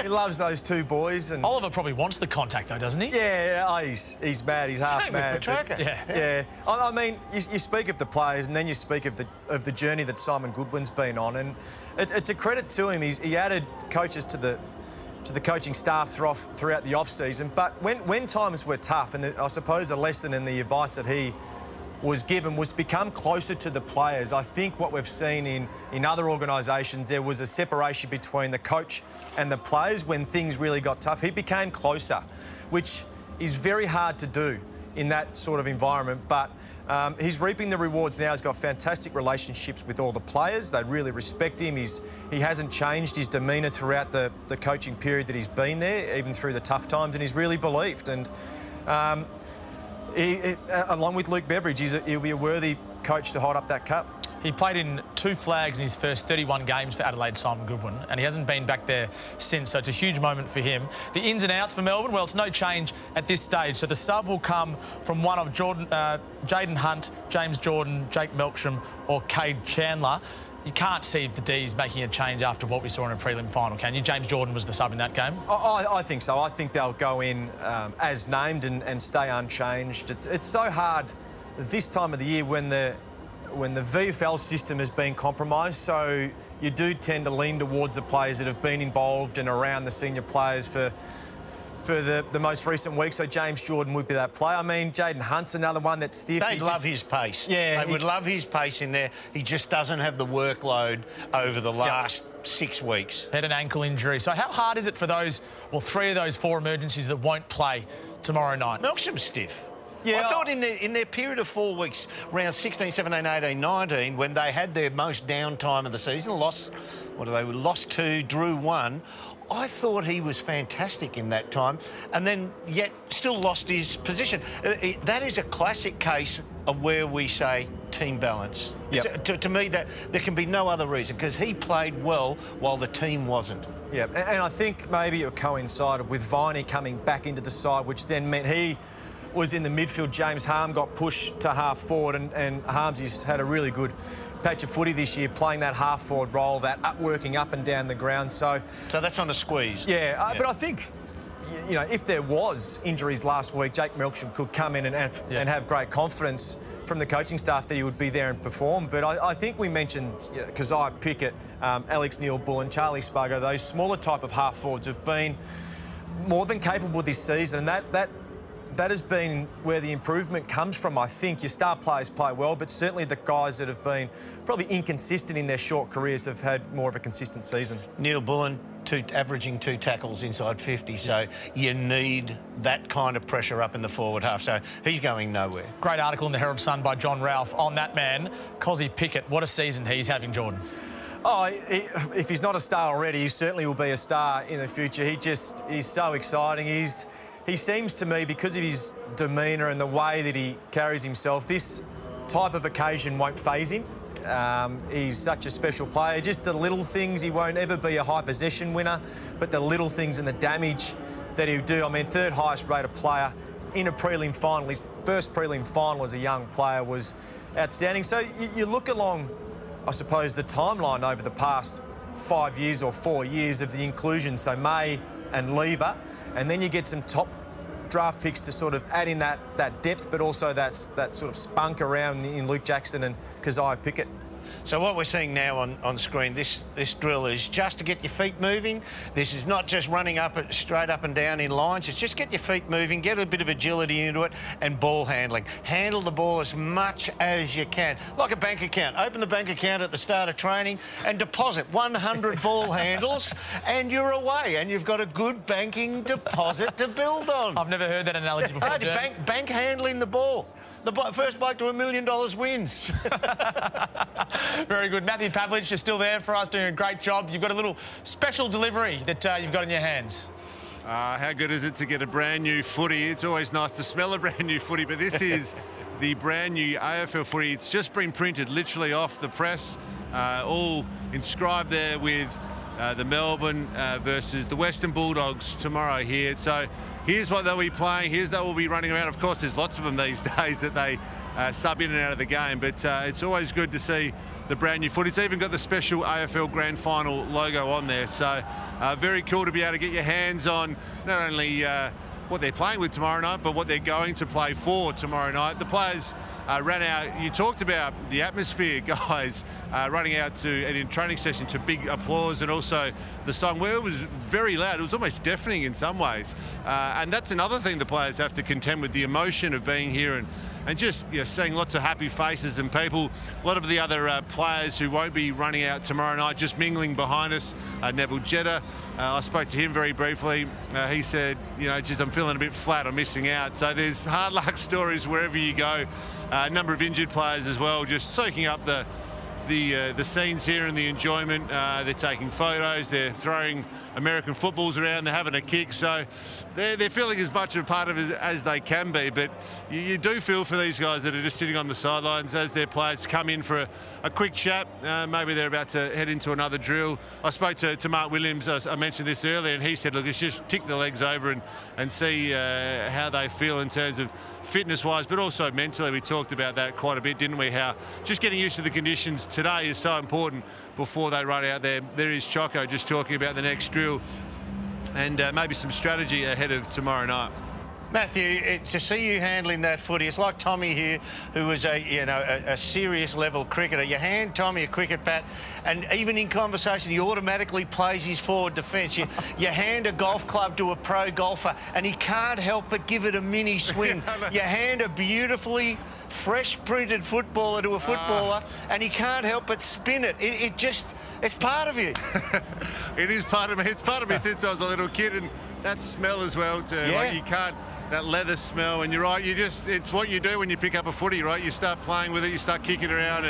He loves those two boys. And Oliver probably wants the contact though, doesn't he? Yeah, he's mad. He's half Same mad. with Petrarca. Yeah. I mean, you speak of the players and then you speak of the journey that Simon Goodwin's been on, and it's a credit to him. He added coaches to the coaching staff throughout the off-season, but when times were tough, and I suppose a lesson and the advice that he was given was to become closer to the players. I think what we've seen in other organisations, there was a separation between the coach and the players when things really got tough. He became closer, which is very hard to do in that sort of environment, but He's reaping the rewards now. He's got fantastic relationships with all the players. They really respect him. He hasn't changed his demeanour throughout the coaching period that he's been there, even through the tough times, and he's really believed. And along with Luke Beveridge, he'll be a worthy coach to hold up that cup. He played in 2 flags in his first 31 games for Adelaide, Simon Goodwin, and he hasn't been back there since, so it's a huge moment for him. The ins and outs for Melbourne, well, it's no change at this stage. So the sub will come from one of Jaden Hunt, James Jordan, Jake Melksham or Cade Chandler. You can't see the D's making a change after what we saw in a prelim final, can you? James Jordan was the sub in that game. I think so. I think they'll go in as named and stay unchanged. It's so hard this time of the year when the VFL system has been compromised, so you do tend to lean towards the players that have been involved and around the senior players for the most recent week. So James Jordan would be that player. I mean, Jaden Hunt's another one that's stiff. They'd love his pace. Yeah. They would love his pace in there. He just doesn't have the workload over the last 6 weeks. Had an ankle injury. So how hard is it for those, well, 3 of those 4 emergencies that won't play tomorrow night? Melksham's stiff. Yeah, I thought in their period of 4 weeks, around 16, 17, 18, 19, when they had their most downtime of the season, lost 2, drew 1, I thought he was fantastic in that time, and then yet still lost his position. That is a classic case of where we say team balance. Yep. To me, that there can be no other reason, because he played well while the team wasn't. Yeah, and I think maybe it coincided with Viney coming back into the side, which then meant he was in the midfield. James Harm got pushed to half forward, and Harmsy's had a really good patch of footy this year, playing that half forward role, that working up and down the ground. So that's on a squeeze. Yeah, but I think, you know, if there was injuries last week, Jake Melksham could come in and have great confidence from the coaching staff that he would be there and perform. But I think we mentioned Keziah Pickett, Alex Neil-Bullen, Charlie Spargo, those smaller type of half forwards have been more than capable this season, and that has been where the improvement comes from. I think your star players play well, but certainly the guys that have been probably inconsistent in their short careers have had more of a consistent season. Neil-Bullen, averaging 2 tackles inside 50, so you need that kind of pressure up in the forward half, so he's going nowhere. Great article in the Herald Sun by John Ralph on that man, Keziah Pickett. What a season he's having, Jordan. Oh, if he's not a star already, he certainly will be a star in the future. He's so exciting. He seems to me, because of his demeanour and the way that he carries himself, this type of occasion won't faze him. He's such a special player. Just the little things, he won't ever be a high possession winner, but the little things and the damage that he'll do. I mean, 3rd highest rated player in a prelim final. His first prelim final as a young player was outstanding. So you look along, I suppose, the timeline over the past 5 years or 4 years of the inclusion, so May and Lever, and then you get some top draft picks to sort of add in that depth, but also that sort of spunk around in Luke Jackson and Keziah Pickett. So what we're seeing now on screen, this drill is just to get your feet moving. This is not just running straight up and down in lines. It's just get your feet moving, get a bit of agility into it, and ball handling. Handle the ball as much as you can. Like a bank account. Open the bank account at the start of training and deposit 100 ball handles, and you're away, and you've got a good banking deposit to build on. I've never heard that analogy before. Bank handling the ball. The first bloke to $1 million wins. Very good. Matthew Pavlich, you're still there for us, doing a great job. You've got a little special delivery that you've got in your hands. How good is it to get a brand new footy? It's always nice to smell a brand new footy, but this is the brand new AFL footy. It's just been printed literally off the press, all inscribed there with the Melbourne versus the Western Bulldogs tomorrow here. So here's what they'll be playing. Here's they will be running around. Of course, there's lots of them these days that they sub in and out of the game, but it's always good to see the brand new footy. It's even got the special AFL Grand Final logo on there. So very cool to be able to get your hands on not only what they're playing with tomorrow night, but what they're going to play for tomorrow night. The players ran out. You talked about the atmosphere, guys, running out to and in training session to big applause, and also the song where it was very loud. It was almost deafening in some ways, and that's another thing the players have to contend with, the emotion of being here and just seeing lots of happy faces and people. A lot of the other players who won't be running out tomorrow night just mingling behind us. Neville Jetta, I spoke to him very briefly. He said, geez, I'm feeling a bit flat, I'm missing out. So there's hard luck stories wherever you go A number of injured players as well, just soaking up the scenes here and the enjoyment. They're taking photos, they're throwing American footballs around, they're having a kick, so they're feeling as much a part of it as they can be. But you do feel for these guys that are just sitting on the sidelines as their players come in for a quick chat. Maybe they're about to head into another drill. I spoke to Mark Williams, I mentioned this earlier, and he said, look, it's just tick the legs over and see how they feel in terms of fitness-wise, but also mentally. We talked about that quite a bit, didn't we? How just getting used to the conditions today is so important before they run out there. There is Choco just talking about the next drill and maybe some strategy ahead of tomorrow night. Matthew, to see you handling that footy, it's like Tommy here, who was a serious level cricketer. You hand Tommy a cricket bat, and even in conversation, he automatically plays his forward defence. You hand a golf club to a pro golfer, and he can't help but give it a mini swing. You hand a beautifully fresh printed footballer to a footballer, and he can't help but spin it. It's part of you. It is part of me. It's part of me since I was a little kid, and that smell as well too. Yeah. Like, you can't. That leather smell, and you're right. It's what you do when you pick up a footy, right? You start playing with it, you start kicking around,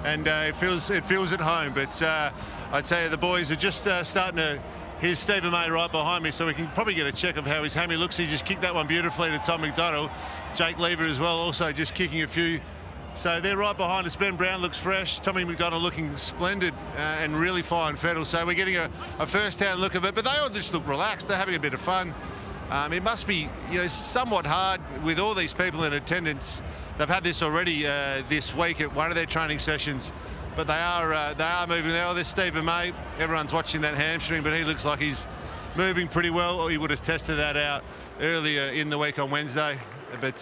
and it feels at home. But I tell you, the boys are just starting to. Here's Stephen May right behind me, so we can probably get a check of how his hammy looks. He just kicked that one beautifully to Tom McDonald. Jake Lever as well, also just kicking a few. So they're right behind us. Ben Brown looks fresh. Tommy McDonald looking splendid and really fine fettle. So we're getting a first-hand look of it. But they all just look relaxed. They're having a bit of fun. It must be, somewhat hard with all these people in attendance. They've had this already this week at one of their training sessions, but they are moving. There's Stephen May. Everyone's watching that hamstring, but he looks like he's moving pretty well. He would have tested that out earlier in the week on Wednesday. But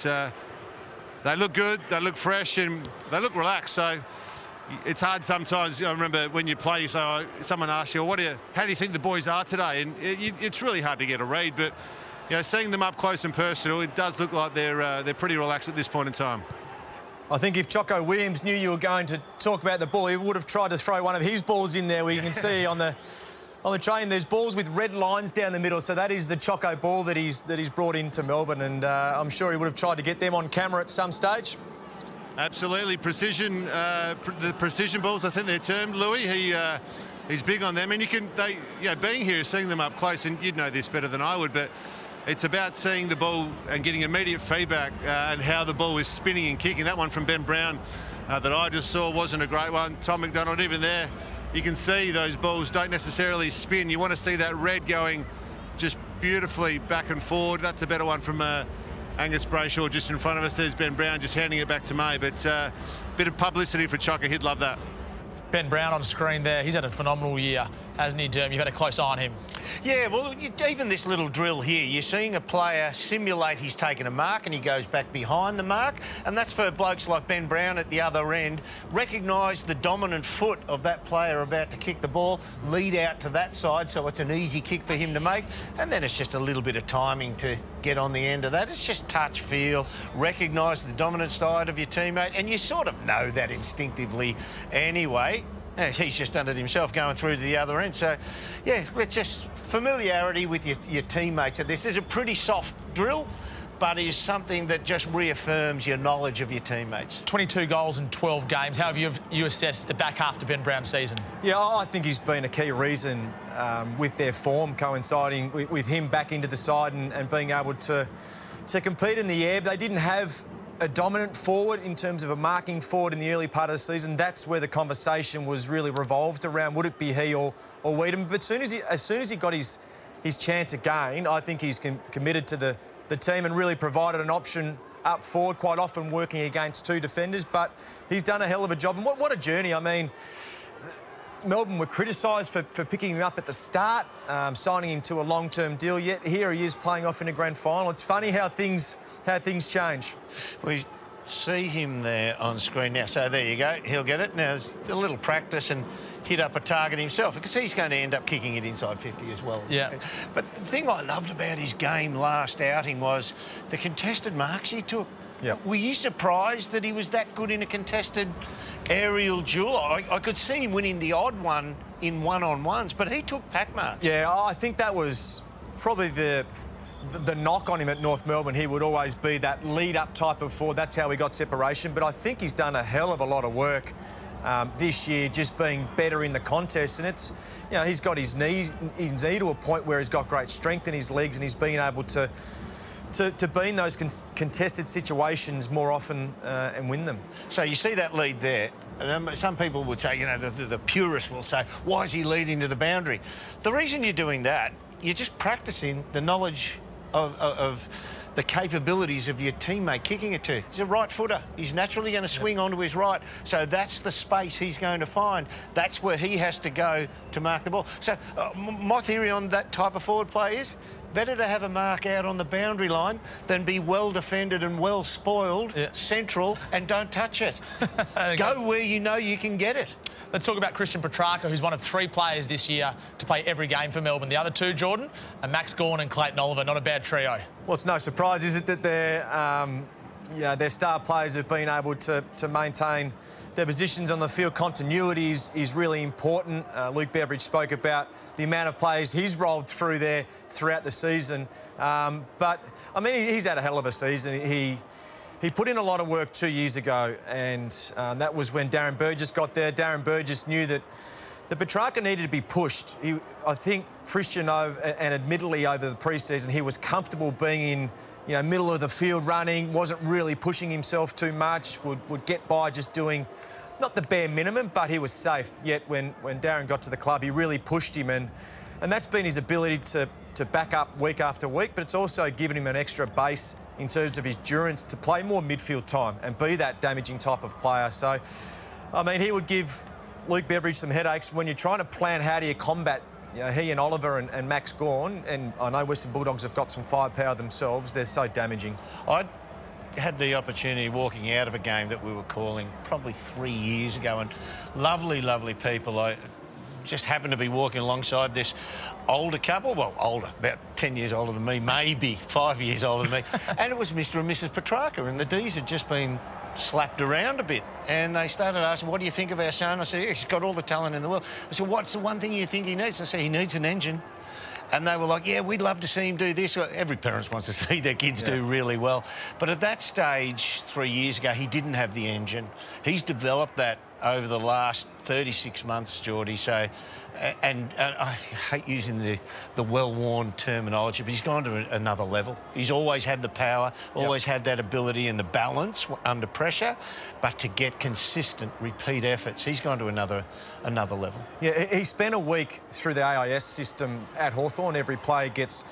they look good, they look fresh, and they look relaxed. So it's hard sometimes. I remember when you play, you say, someone asks you, how do you think the boys are today? And it's really hard to get a read, but seeing them up close and personal, it does look like they're pretty relaxed at this point in time. I think if Choco Williams knew you were going to talk about the ball, he would have tried to throw one of his balls in there, where you can see on the train there's balls with red lines down the middle. So that is the Choco ball that he's brought into Melbourne, and I'm sure he would have tried to get them on camera at some stage. Absolutely, precision. The precision balls, I think they're termed, Louis. He's big on them, and being here, seeing them up close, and you'd know this better than I would, but it's about seeing the ball and getting immediate feedback and how the ball is spinning and kicking. That one from Ben Brown that I just saw wasn't a great one. Tom McDonald, even there, you can see those balls don't necessarily spin. You want to see that red going just beautifully back and forward. That's a better one from Angus Brayshaw just in front of us. There's Ben Brown just handing it back to May. But a bit of publicity for Chocker. He'd love that. Ben Brown on screen there. He's had a phenomenal year, hasn't he, Derm? You've had a close eye on him. Yeah, well, even this little drill here, you're seeing a player simulate he's taken a mark and he goes back behind the mark, and that's for blokes like Ben Brown at the other end. Recognise the dominant foot of that player about to kick the ball, lead out to that side, so it's an easy kick for him to make, and then it's just a little bit of timing to get on the end of that. It's just touch, feel, recognise the dominant side of your teammate, and you sort of know that instinctively anyway. He's just done it himself going through to the other end. So, yeah, it's just familiarity with your teammates. This is a pretty soft drill, but is something that just reaffirms your knowledge of your teammates. 22 goals in 12 games. How have you assessed the back half to Ben Brown's season? Yeah, I think he's been a key reason with their form coinciding with him back into the side and being able to compete in the air. But they didn't have a dominant forward in terms of a marking forward in the early part of the season. That's where the conversation was really revolved around. Would it be he or Wiedemann? But as soon as he got his chance again, I think he's committed to the team and really provided an option up forward, quite often working against two defenders. But he's done a hell of a job. And what a journey. I mean, Melbourne were criticised for picking him up at the start, signing him to a long-term deal, yet here he is playing off in a grand final. It's funny how things change. We see him there on screen now. So there you go. He'll get it. Now, there's a little practice and hit up a target himself, because he's going to end up kicking it inside 50 as well. Yeah. But the thing I loved about his game last outing was the contested marks he took. Yep. Were you surprised that he was that good in a contested aerial duel? I could see him winning the odd one in one-on-ones, but he took pack marks. Yeah, I think that was probably the the knock on him at North Melbourne, he would always be that lead-up type of forward. That's how he got separation. But I think he's done a hell of a lot of work this year, just being better in the contest. And it's, you know, he's got his knee to a point where he's got great strength in his legs, and he's been able to be in those contested situations more often and win them. So you see that lead there. Some people would say, you know, the purists will say, why is he leading to the boundary? The reason you're doing that, you're just practising the knowledge of the capabilities of your teammate kicking it to. He's a right footer. He's naturally going to swing onto his right. So that's the space he's going to find. That's where he has to go to mark the ball. So my theory on that type of forward play is better to have a mark out on the boundary line than be well defended and well spoiled, central, and don't touch it. Go where you know you can get it. Let's talk about Christian Petrarca, who's one of 3 players this year to play every game for Melbourne. The other 2, Jordan, are Max Gawn and Clayton Oliver. Not a bad trio. Well, it's no surprise, is it, that their star players have been able to maintain their positions on the field. Continuity is really important. Luke Beveridge spoke about the amount of players he's rolled through there throughout the season. But, I mean, he's had a hell of a season. He put in a lot of work 2 years ago, and that was when Darren Burgess got there. Darren Burgess knew that the Petrarca needed to be pushed. I think Christian, and admittedly over the pre-season, he was comfortable being in, you know, middle of the field running, wasn't really pushing himself too much, would get by just doing not the bare minimum, but he was safe. Yet when Darren got to the club, he really pushed him, and that's been his ability to back up week after week, but it's also given him an extra base in terms of his endurance to play more midfield time and be that damaging type of player. So, I mean, he would give Luke Beveridge some headaches when you're trying to plan how do you combat, you know, he and Oliver and Max Gawn, and I know Western Bulldogs have got some firepower themselves. They're so damaging. I had the opportunity walking out of a game that we were calling probably 3 years ago, and lovely, lovely people. I just happened to be walking alongside this older couple, well, older, about 10 years older than me, maybe 5 years older than me, and it was Mr. and Mrs. Petrarca, and the D's had just been slapped around a bit, and they started asking, what do you think of our son? I said, yeah, he's got all the talent in the world. I said, what's the one thing you think he needs? I said, he needs an engine. And they were like, yeah, we'd love to see him do this. Every parent wants to see their kids do really well. But at that stage, 3 years ago, he didn't have the engine. He's developed that over the last 36 months, Geordie. So, and I hate using the well-worn terminology, but he's gone to another level. He's always had the power, always had that ability and the balance under pressure, but to get consistent repeat efforts, he's gone to another level. Yeah, he spent a week through the AIS system at Hawthorn. Every player gets,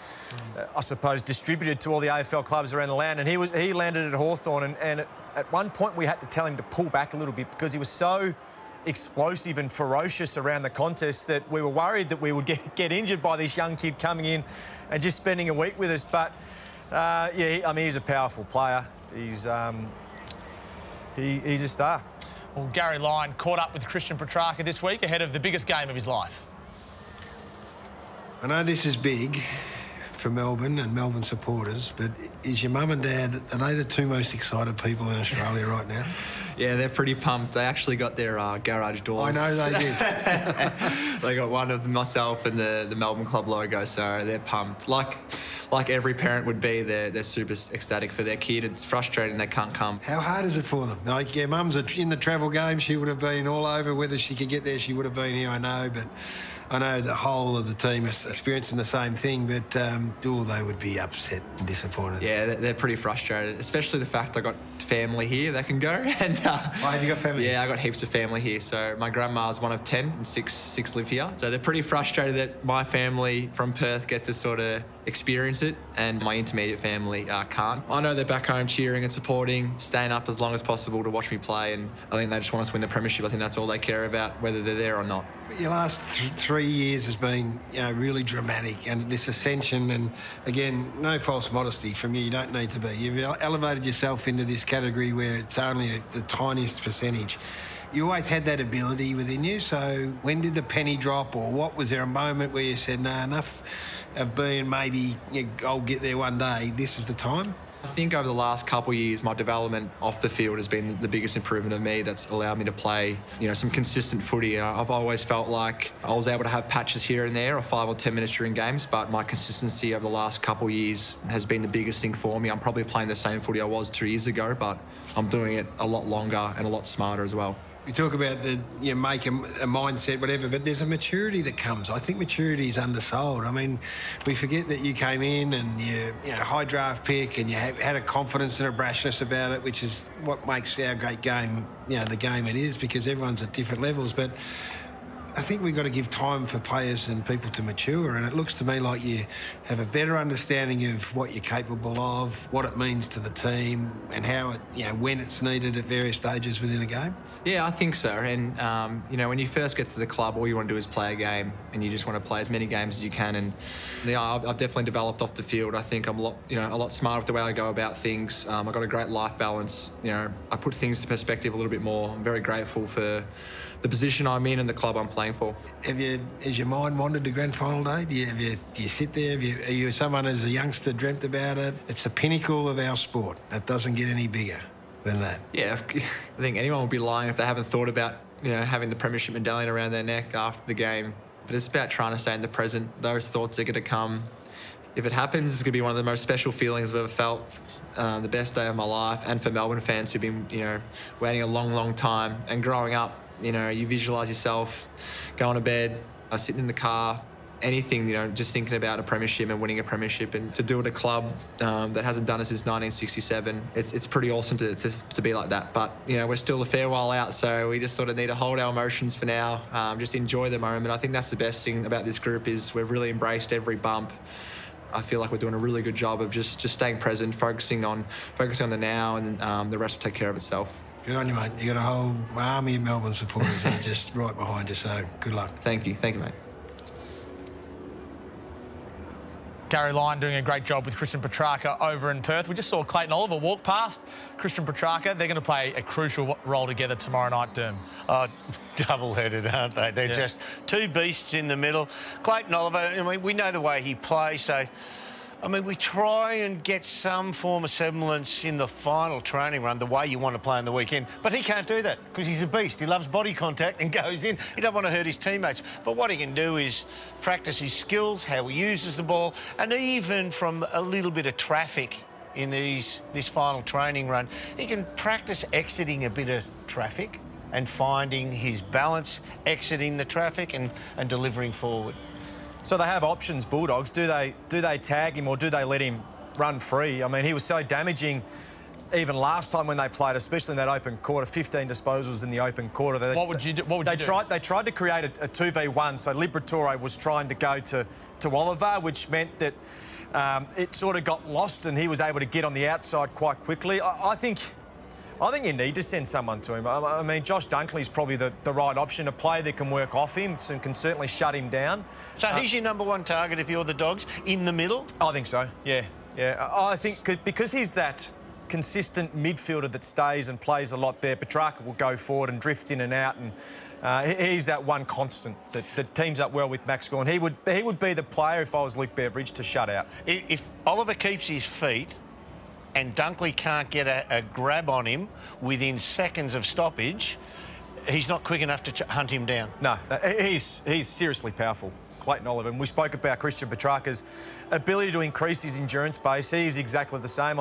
I suppose, distributed to all the AFL clubs around the land, and he landed at Hawthorn, and at one point we had to tell him to pull back a little bit because he was so explosive and ferocious around the contest that we were worried that we would get injured by this young kid coming in and just spending a week with us. But yeah, I mean, he's a powerful player. He's a star. Well, Gary Lyon caught up with Christian Petrarca this week ahead of the biggest game of his life. I know this is big for Melbourne and Melbourne supporters, but is your mum and dad, are they the 2 most excited people in Australia right now? Yeah, they're pretty pumped. They actually got their garage doors. I know they did. They got one of myself and the Melbourne Club logo, so they're pumped. Like every parent would be, they're super ecstatic for their kid. It's frustrating they can't come. How hard is it for them? Like, yeah, mum's in the travel game. She would have been all over. Whether she could get there, she would have been here, I know, but I know the whole of the team is experiencing the same thing, but they would be upset and disappointed. Yeah, they're pretty frustrated, especially the fact I got family here that can go. And have you got family? Yeah, I got heaps of family here. So my grandma's one of 10 and six live here. So they're pretty frustrated that my family from Perth get to sort of experience it and my intermediate family can't. I know they're back home cheering and supporting, staying up as long as possible to watch me play, and I think they just want us to win the premiership. I think that's all they care about, whether they're there or not. Your last 3 years has been, really dramatic, and this ascension, and again, no false modesty from you. You don't need to be. You've elevated yourself into this category where it's only the tiniest percentage. You always had that ability within you, so when did the penny drop, or what was there a moment where you said, no, enough of being maybe I'll get there one day, this is the time? I think over the last couple of years, my development off the field has been the biggest improvement of me. That's allowed me to play, some consistent footy. I've always felt like I was able to have patches here and there, or 5 or 10 minutes during games, but my consistency over the last couple of years has been the biggest thing for me. I'm probably playing the same footy I was 2 years ago, but I'm doing it a lot longer and a lot smarter as well. We talk about make a mindset, whatever, but there's a maturity that comes. I think maturity is undersold. I mean, we forget that you came in and you high draft pick and you had a confidence and a brashness about it, which is what makes our great game, the game it is, because everyone's at different levels. But I think we've got to give time for players and people to mature, and it looks to me like you have a better understanding of what you're capable of, what it means to the team, and how it, when it's needed at various stages within a game. Yeah, I think so. And when you first get to the club, all you want to do is play a game, and you just want to play as many games as you can. And I've definitely developed off the field. I think I'm a lot smarter with the way I go about things. I've got a great life balance. I put things into perspective a little bit more. I'm very grateful for the position I'm in and the club I'm playing for. Has your mind wandered to grand final day? Do you sit there? Are you someone as a youngster dreamt about it? It's the pinnacle of our sport. That doesn't get any bigger than that. Yeah, I think anyone would be lying if they haven't thought about having the premiership medallion around their neck after the game. But it's about trying to stay in the present. Those thoughts are going to come. If it happens, it's going to be one of the most special feelings I've ever felt. The best day of my life. And for Melbourne fans who've been waiting a long, long time. And growing up, you visualise yourself going to bed, sitting in the car, anything, just thinking about a premiership and winning a premiership, and to do it at a club that hasn't done it since 1967. It's pretty awesome to be like that. But, we're still a fair while out, so we just sort of need to hold our emotions for now, just enjoy the moment. I think that's the best thing about this group is we've really embraced every bump. I feel like we're doing a really good job of just staying present, focusing on the now, and the rest will take care of itself. Good on you, mate. You got a whole army of Melbourne supporters that are just right behind you, so good luck. Thank you, mate. Gary Lyon doing a great job with Christian Petrarca over in Perth. We just saw Clayton Oliver walk past Christian Petrarca. They're going to play a crucial role together tomorrow night, Derm. Oh, double-headed, aren't they? They're just two beasts in the middle. Clayton Oliver, we know the way he plays, so we try and get some form of semblance in the final training run, the way you want to play on the weekend. But he can't do that because he's a beast. He loves body contact and goes in. He doesn't want to hurt his teammates. But what he can do is practice his skills, how he uses the ball, and even from a little bit of traffic in this final training run, he can practice exiting a bit of traffic and finding his balance, exiting the traffic and delivering forward. So they have options, Bulldogs. Do they tag him or do they let him run free? He was so damaging even last time when they played, especially in that open quarter, 15 disposals in the open quarter. What would you do? They tried to create a 2v1, so Liberatore was trying to go to Oliver, which meant that it sort of got lost and he was able to get on the outside quite quickly. I think you need to send someone to him. Josh Dunkley's probably the right option, a player that can work off him and can certainly shut him down. So he's your number one target if you're the Dogs, in the middle? I think so, yeah. I think because he's that consistent midfielder that stays and plays a lot there, Petrarca will go forward and drift in and out, and he's that one constant that teams up well with Max Gawn. He would be the player, if I was Luke Beveridge, to shut out. If Oliver keeps his feet and Dunkley can't get a grab on him within seconds of stoppage, he's not quick enough to hunt him down. No, he's seriously powerful, Clayton Oliver. And we spoke about Christian Petrarca's ability to increase his endurance base. He is exactly the same.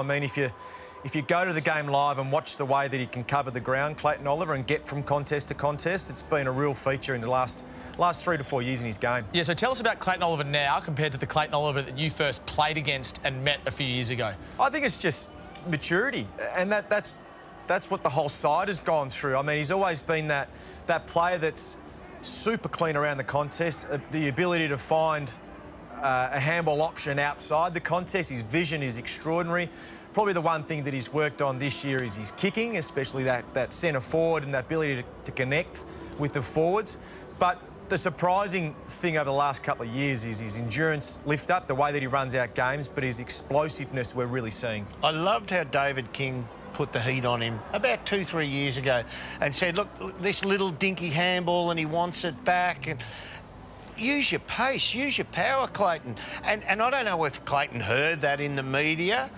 If you go to the game live and watch the way that he can cover the ground, Clayton Oliver, and get from contest to contest, it's been a real feature in the last 3 to 4 years in his game. Yeah, so tell us about Clayton Oliver now compared to the Clayton Oliver that you first played against and met a few years ago. I think it's just maturity, and that's what the whole side has gone through. He's always been that player that's super clean around the contest, the ability to find a handball option outside the contest. His vision is extraordinary. Probably the one thing that he's worked on this year is his kicking, especially that centre forward and the ability to connect with the forwards. But the surprising thing over the last couple of years is his endurance lift up, the way that he runs out games, but his explosiveness we're really seeing. I loved how David King put the heat on him about 2-3 years ago and said, look, this little dinky handball and he wants it back. And use your pace, use your power, Clayton. And I don't know if Clayton heard that in the media,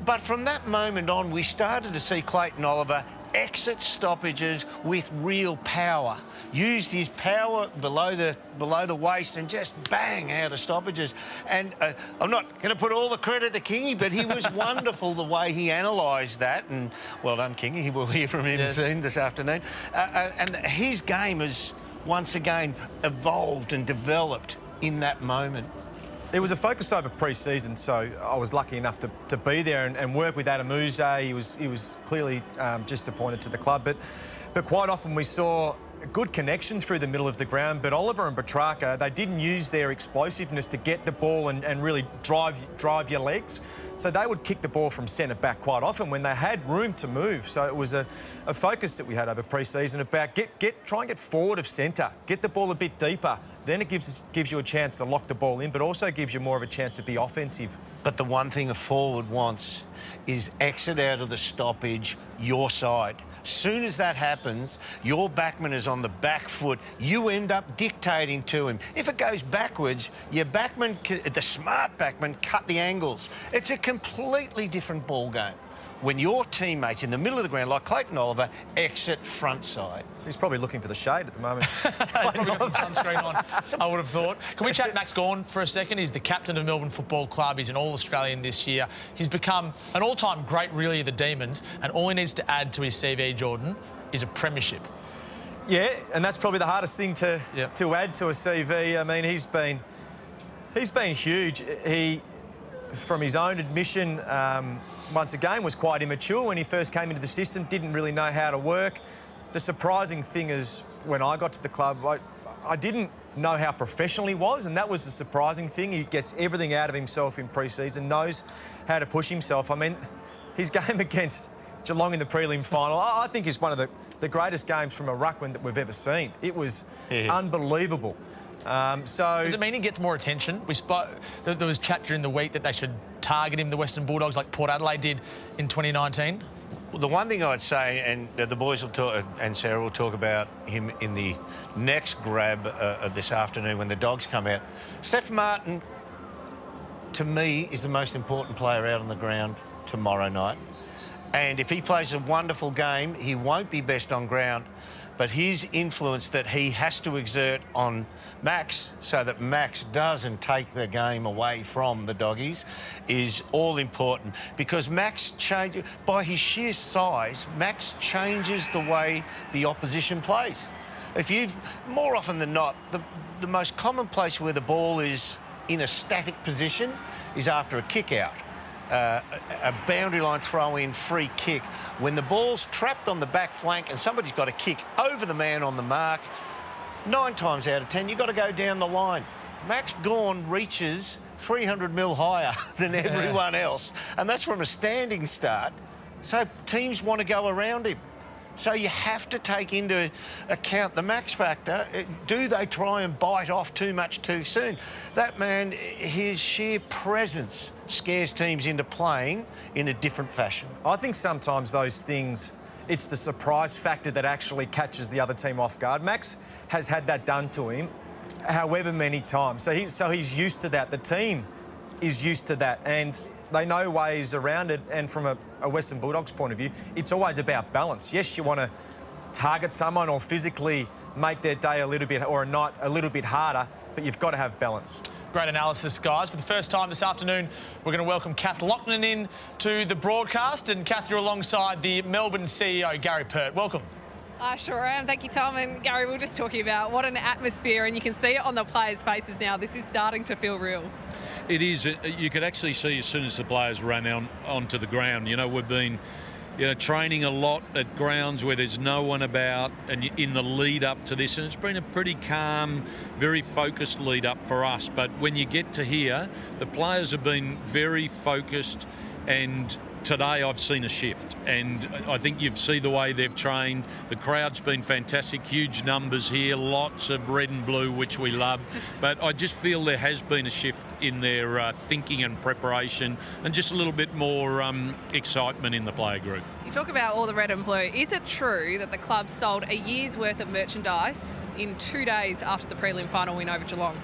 But from that moment on, we started to see Clayton Oliver exit stoppages with real power. Used his power below the waist and just bang out of stoppages. And I'm not going to put all the credit to Kingy, but he was wonderful the way he analysed that. And well done, Kingy. We'll hear from him soon this afternoon. And his game has once again evolved and developed in that moment. It was a focus over pre-season, so I was lucky enough to be there and work with Adam Uze. He was clearly just appointed to the club, but quite often we saw good connection through the middle of the ground. But Oliver and Petrarca, they didn't use their explosiveness to get the ball and really drive your legs. So they would kick the ball from centre back quite often when they had room to move. So it was a focus that we had over pre-season about try and get forward of centre, get the ball a bit deeper. Then it gives you a chance to lock the ball in, but also gives you more of a chance to be offensive. But the one thing a forward wants is exit out of the stoppage your side. Soon as that happens, your backman is on the back foot. You end up dictating to him. If it goes backwards, your backman, the smart backman, cut the angles. It's a completely different ball game when your teammates in the middle of the ground, like Clayton Oliver, exit front side. He's probably looking for the shade at the moment. Probably got some sunscreen on, I would have thought. Can we chat Max Gawn for a second? He's the captain of Melbourne Football Club. He's an All-Australian this year. He's become an all-time great, really, of the Demons, and all he needs to add to his CV, Jordan, is a premiership. Yeah, and that's probably the hardest thing to add to a CV. I mean, he's been huge. He, from his own admission, once again, was quite immature when he first came into the system, didn't really know how to work. The surprising thing is, when I got to the club, I didn't know how professional he was, and that was the surprising thing. He gets everything out of himself in pre-season, knows how to push himself. I mean, his game against Geelong in the prelim final, I think is one of the greatest games from a ruckman that we've ever seen. It was unbelievable. Does it mean he gets more attention? There was chat during the week that they should target him, the Western Bulldogs, like Port Adelaide did in 2019. Well, the one thing I'd say, and the boys will talk, and Sarah will talk about him in the next grab of this afternoon when the Dogs come out. Steph Martin, to me, is the most important player out on the ground tomorrow night. And if he plays a wonderful game, he won't be best on ground. But his influence that he has to exert on Max so that Max doesn't take the game away from the Doggies is all important, because Max changes, by his sheer size, Max changes the way the opposition plays. More often than not, the most common place where the ball is in a static position is after a kick out. A boundary line throw-in free kick. When the ball's trapped on the back flank and somebody's got to kick over the man on the mark, 9 times out of 10, you've got to go down the line. Max Gawn reaches 300 mil higher than everyone else, and that's from a standing start. So teams want to go around him. So you have to take into account the Max factor. Do they try and bite off too much too soon? That man, his sheer presence scares teams into playing in a different fashion. I think sometimes those things, it's the surprise factor that actually catches the other team off guard. Max has had that done to him however many times. So he's used to that. The team is used to that, and they know ways around it. And from a Western Bulldogs point of view, it's always about balance. Yes, you want to target someone or physically make their day a little bit, or a night a little bit harder, but you've got to have balance. Great analysis, guys. For the first time this afternoon, we're going to welcome Kath Loughnan in to the broadcast. And Kath, you're alongside the Melbourne CEO, Gary Pert. Welcome. I sure am. Thank you, Tom. And Gary, we were just talking about what an atmosphere, and you can see it on the players' faces now. This is starting to feel real. It is. You could actually see as soon as the players run onto the ground. You know, we've been training a lot at grounds where there's no one about, and in the lead up to this, and it's been a pretty calm, very focused lead up for us. But when you get to here, the players have been very focused, and today I've seen a shift, and I think you see the way they've trained. The crowd's been fantastic, huge numbers here, lots of red and blue, which we love. But I just feel there has been a shift in their thinking and preparation, and just a little bit more excitement in the player group. You talk about all the red and blue. Is it true that the club sold a year's worth of merchandise in 2 days after the prelim final win over Geelong?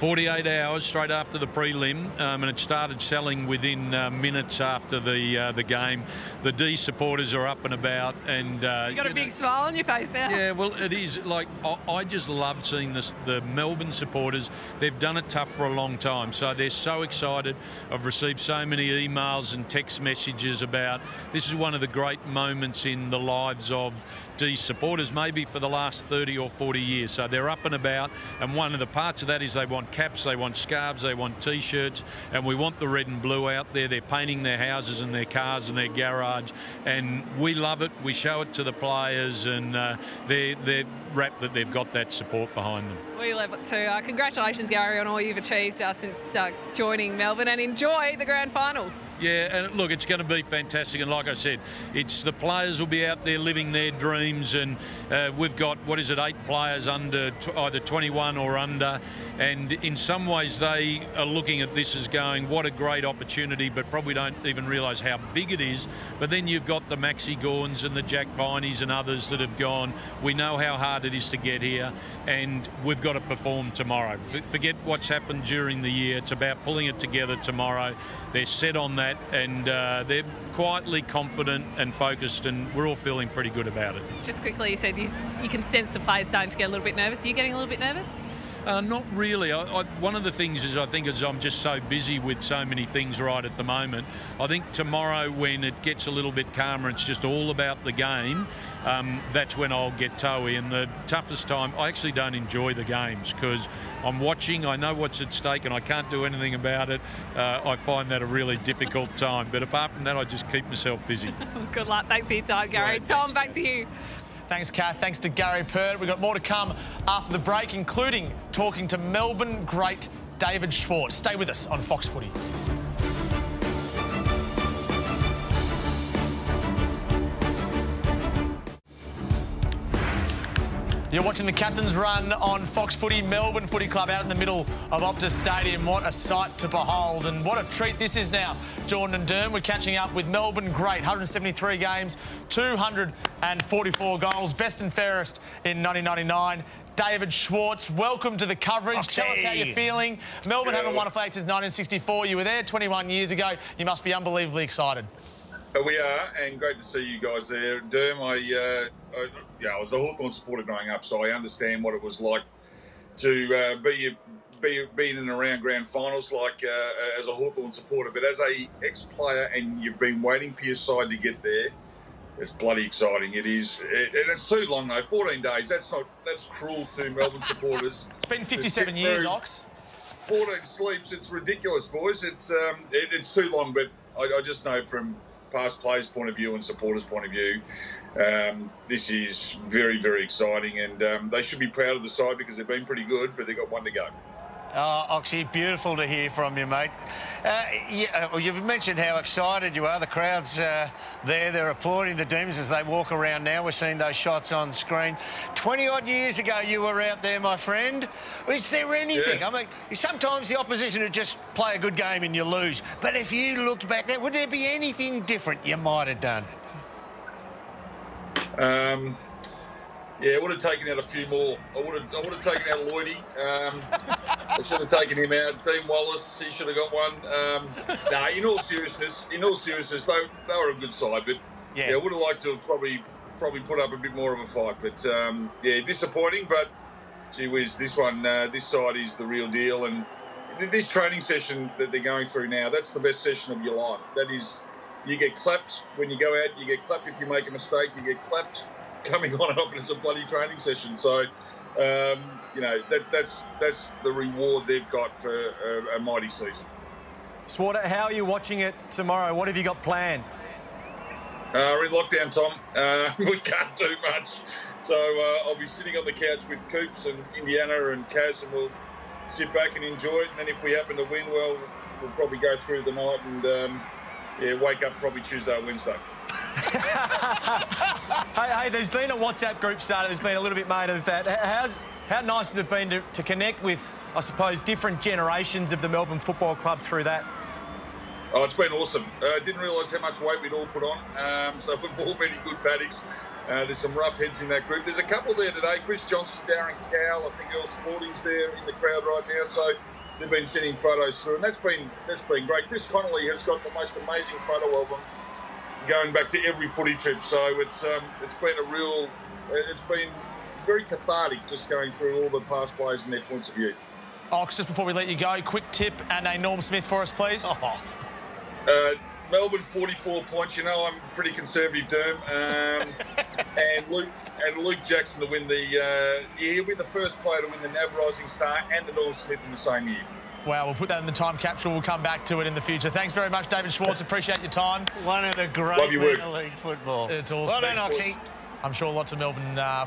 48 hours straight after the prelim, and it started selling within minutes after the game. The D supporters are up and about, and you got a big smile on your face now. Yeah, well, it is like I just love seeing the Melbourne supporters. They've done it tough for a long time, so they're so excited. I've received so many emails and text messages about this is one of the great moments in the lives of D supporters, maybe for the last 30 or 40 years. So they're up and about, and one of the parts of that is they want caps, they want scarves, they want T-shirts, and we want the red and blue out there. They're painting their houses and their cars and their garage, and we love it. We show it to the players, and they're rapt that they've got that support behind them. We love it too. Congratulations, Gary, on all you've achieved since joining Melbourne, and enjoy the grand final. Yeah, and look, it's going to be fantastic. And like I said, it's the players will be out there living their dreams. And we've got, 8 players under either 21 or under. And in some ways, they are looking at this as going, what a great opportunity, but probably don't even realise how big it is. But then you've got the Maxi Gorns and the Jack Vineys and others that have gone, we know how hard it is to get here, and we've got to perform tomorrow. Forget what's happened during the year. It's about pulling it together tomorrow. They're set on that, and they're quietly confident and focused, and we're all feeling pretty good about it. Just quickly, you said you can sense the players starting to get a little bit nervous. Are you getting a little bit nervous? Not really. One of the things is I'm just so busy with so many things right at the moment. I think tomorrow, when it gets a little bit calmer, it's just all about the game. That's when I'll get toey. And the toughest time, I actually don't enjoy the games because I'm watching, I know what's at stake, and I can't do anything about it. I find that a really difficult time. But apart from that, I just keep myself busy. Good luck. Thanks for your time, Gary. Great, Tom, back to you. Thanks, Kath. Thanks to Gary Pert. We've got more to come after the break, including talking to Melbourne great David Schwartz. Stay with us on Fox Footy. You're watching the Captain's Run on Fox Footy. Melbourne Footy Club out in the middle of Optus Stadium. What a sight to behold, and what a treat this is now. Jordan and Derm, we're catching up with Melbourne great. 173 games, 244 goals, best and fairest in 1999. David Schwartz, welcome to the coverage. Foxy. Tell us how you're feeling. Melbourne haven't won a flag since 1964. You were there 21 years ago. You must be unbelievably excited. We are, and great to see you guys there. Derm, I was a Hawthorn supporter growing up, so I understand what it was like to be in and around grand finals, as a Hawthorn supporter. But as a ex-player, and you've been waiting for your side to get there, it's bloody exciting. It is, and it's too long though. 14 days. That's cruel to Melbourne supporters. It's been 57 years, Ox. 14 sleeps. It's ridiculous, boys. It's too long. But I just know from past players' point of view and supporters' point of view, this is very, very exciting, and they should be proud of the side because they've been pretty good, but they've got one to go. Oxy, beautiful to hear from you, mate. You've mentioned how excited you are. The crowd's they're applauding the Demons as they walk around now. We're seeing those shots on screen. 20-odd years ago you were out there, my friend. Is there anything? Yeah. I mean, sometimes the opposition would just play a good game and you lose. But if you looked back there, would there be anything different you might have done? Yeah, I would have taken out a few more. I would have taken out Lloydie. I should have taken him out. Dean Wallace, he should have got one. In all seriousness, they were a good side, but I would have liked to have probably put up a bit more of a fight. But disappointing. But gee whiz, this side is the real deal. And this training session that they're going through now, that's the best session of your life. That is, you get clapped when you go out. You get clapped if you make a mistake. You get clapped coming on and off, and it's a bloody training session. So, that's the reward they've got for a mighty season. Swart, how are you watching it tomorrow? What have you got planned? We're in lockdown, Tom. We can't do much. So I'll be sitting on the couch with Coops and Indiana and Kaz, and we'll sit back and enjoy it. And then if we happen to win, well, we'll probably go through the night and wake up probably Tuesday or Wednesday. Hey, there's been a WhatsApp group started. There's been a little bit made of that. How nice has it been to connect with, I suppose, different generations of the Melbourne Football Club through that? Oh, it's been awesome. Didn't realise how much weight we'd all put on. So we've all been in good paddocks. There's some rough heads in that group. There's a couple there today. Chris Johnson, Darren Cowell, I think Earl Sporting's there in the crowd right now. So they've been sending photos through, and that's been great. Chris Connolly has got the most amazing photo album going back to every footy trip. So it's been very cathartic just going through all the past players and their points of view. Ox, just before we let you go, quick tip and a Norm Smith for us, please. Melbourne 44 points. You know I'm pretty conservative, Derm. And Luke Jackson to win he'll be the first player to win the NAB Rising Star and the Norm Smith in the same year. Wow, we'll put that in the time capsule. We'll come back to it in the future. Thanks very much, David Schwartz. Appreciate your time. One of the great Winter League football. It's awesome. Well done, Oxy. I'm sure lots of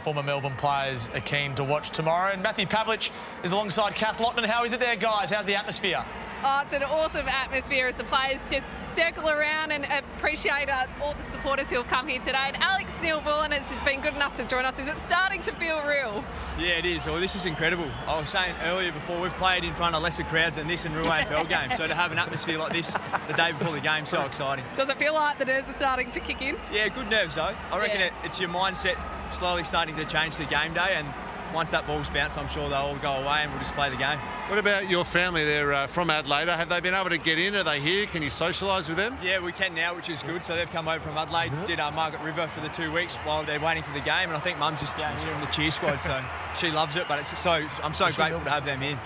former Melbourne players are keen to watch tomorrow. And Matthew Pavlich is alongside Kath Lotman. How is it there, guys? How's the atmosphere? Oh, it's an awesome atmosphere as the players just circle around and appreciate all the supporters who have come here today. And Alex Neil-Bullen has been good enough to join us. Is it starting to feel real? Yeah, it is. Well, this is incredible. I was saying earlier before, we've played in front of lesser crowds than this in real AFL games. So to have an atmosphere like this the day before the game, so exciting. Does it feel like the nerves are starting to kick in? Yeah, good nerves though. I reckon it's your mindset slowly starting to change to game day, and once that ball's bounced, I'm sure they'll all go away and we'll just play the game. What about your family? They're from Adelaide. Have they been able to get in? Are they here? Can you socialise with them? Yeah, we can now, which is good. So they've come over from Adelaide, did Margaret River for the 2 weeks while they're waiting for the game, and I think Mum's just down here in the cheer squad, so she loves it. But I'm so grateful to have them in.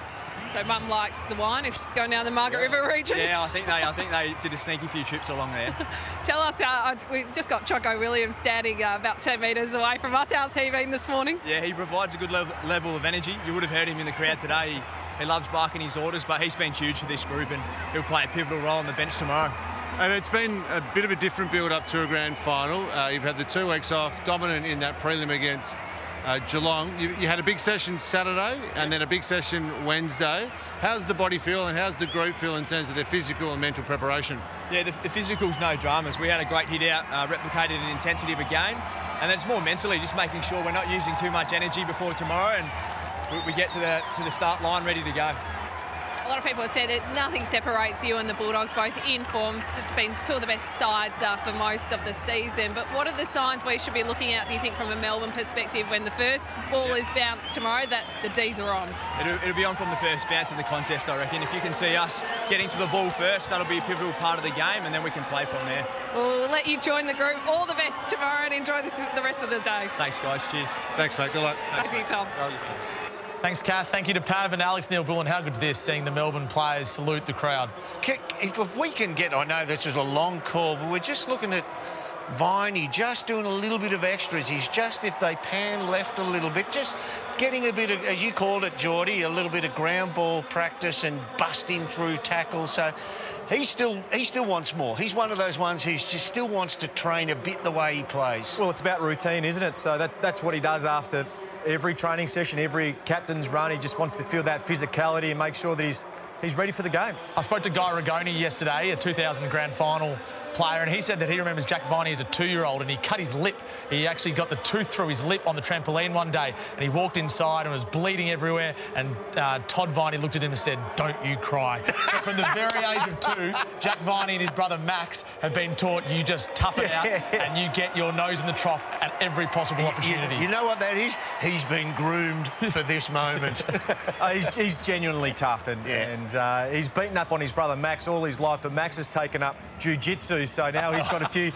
So Mum likes the wine if she's going down the Margaret River region? Yeah, I think they did a sneaky few trips along there. Tell us, we've just got Choco Williams standing about 10 metres away from us. How's he been this morning? Yeah, he provides a good level of energy. You would have heard him in the crowd today. He loves barking his orders, but he's been huge for this group and he'll play a pivotal role on the bench tomorrow. And it's been a bit of a different build-up to a grand final. You've had the 2 weeks off, dominant in that prelim against Geelong. You had a big session Saturday and then a big session Wednesday. How's the body feel and how's the group feel in terms of their physical and mental preparation? Yeah, the physical's no dramas. We had a great hit out, replicated the intensity of a game, and it's more mentally just making sure we're not using too much energy before tomorrow and we get to the start line ready to go. A lot of people have said that nothing separates you and the Bulldogs, both in forms. It's been two of the best sides for most of the season. But what are the signs we should be looking at, do you think, from a Melbourne perspective, when the first ball is bounced tomorrow, that the D's are on? It'll be on from the first bounce in the contest, I reckon. If you can see us getting to the ball first, that'll be a pivotal part of the game, and then we can play from there. We'll let you join the group. All the best tomorrow and enjoy the rest of the day. Thanks, guys. Cheers. Thanks, mate. Good luck. Back to you, Tom. Thanks, Kath. Thank you to Pav and Alex Neil-Bullen. How good's this, seeing the Melbourne players salute the crowd? If we can get, I know this is a long call, but we're just looking at Viney just doing a little bit of extras. He's just, if they pan left a little bit, just getting a bit of, as you called it, Geordie, a little bit of ground ball practice and busting through tackles. So he still wants more. He's one of those ones who just still wants to train a bit the way he plays. Well, it's about routine, isn't it? So that's what he does after every training session, every captain's run. He just wants to feel that physicality and make sure that he's ready for the game. I spoke to Guy Rigoni yesterday, a 2000 grand final player, and he said that he remembers Jack Viney as a 2-year-old and he cut his lip. He actually got the tooth through his lip on the trampoline one day, and he walked inside and was bleeding everywhere, and Todd Viney looked at him and said, "Don't you cry." So from the very age of 2, Jack Viney and his brother Max have been taught you just tough it out and you get your nose in the trough at every possible opportunity. You know what that is? He's been groomed for this moment. He's genuinely tough, and he's beaten up on his brother Max all his life, but Max has taken up jiu-jitsu, so now he's got a few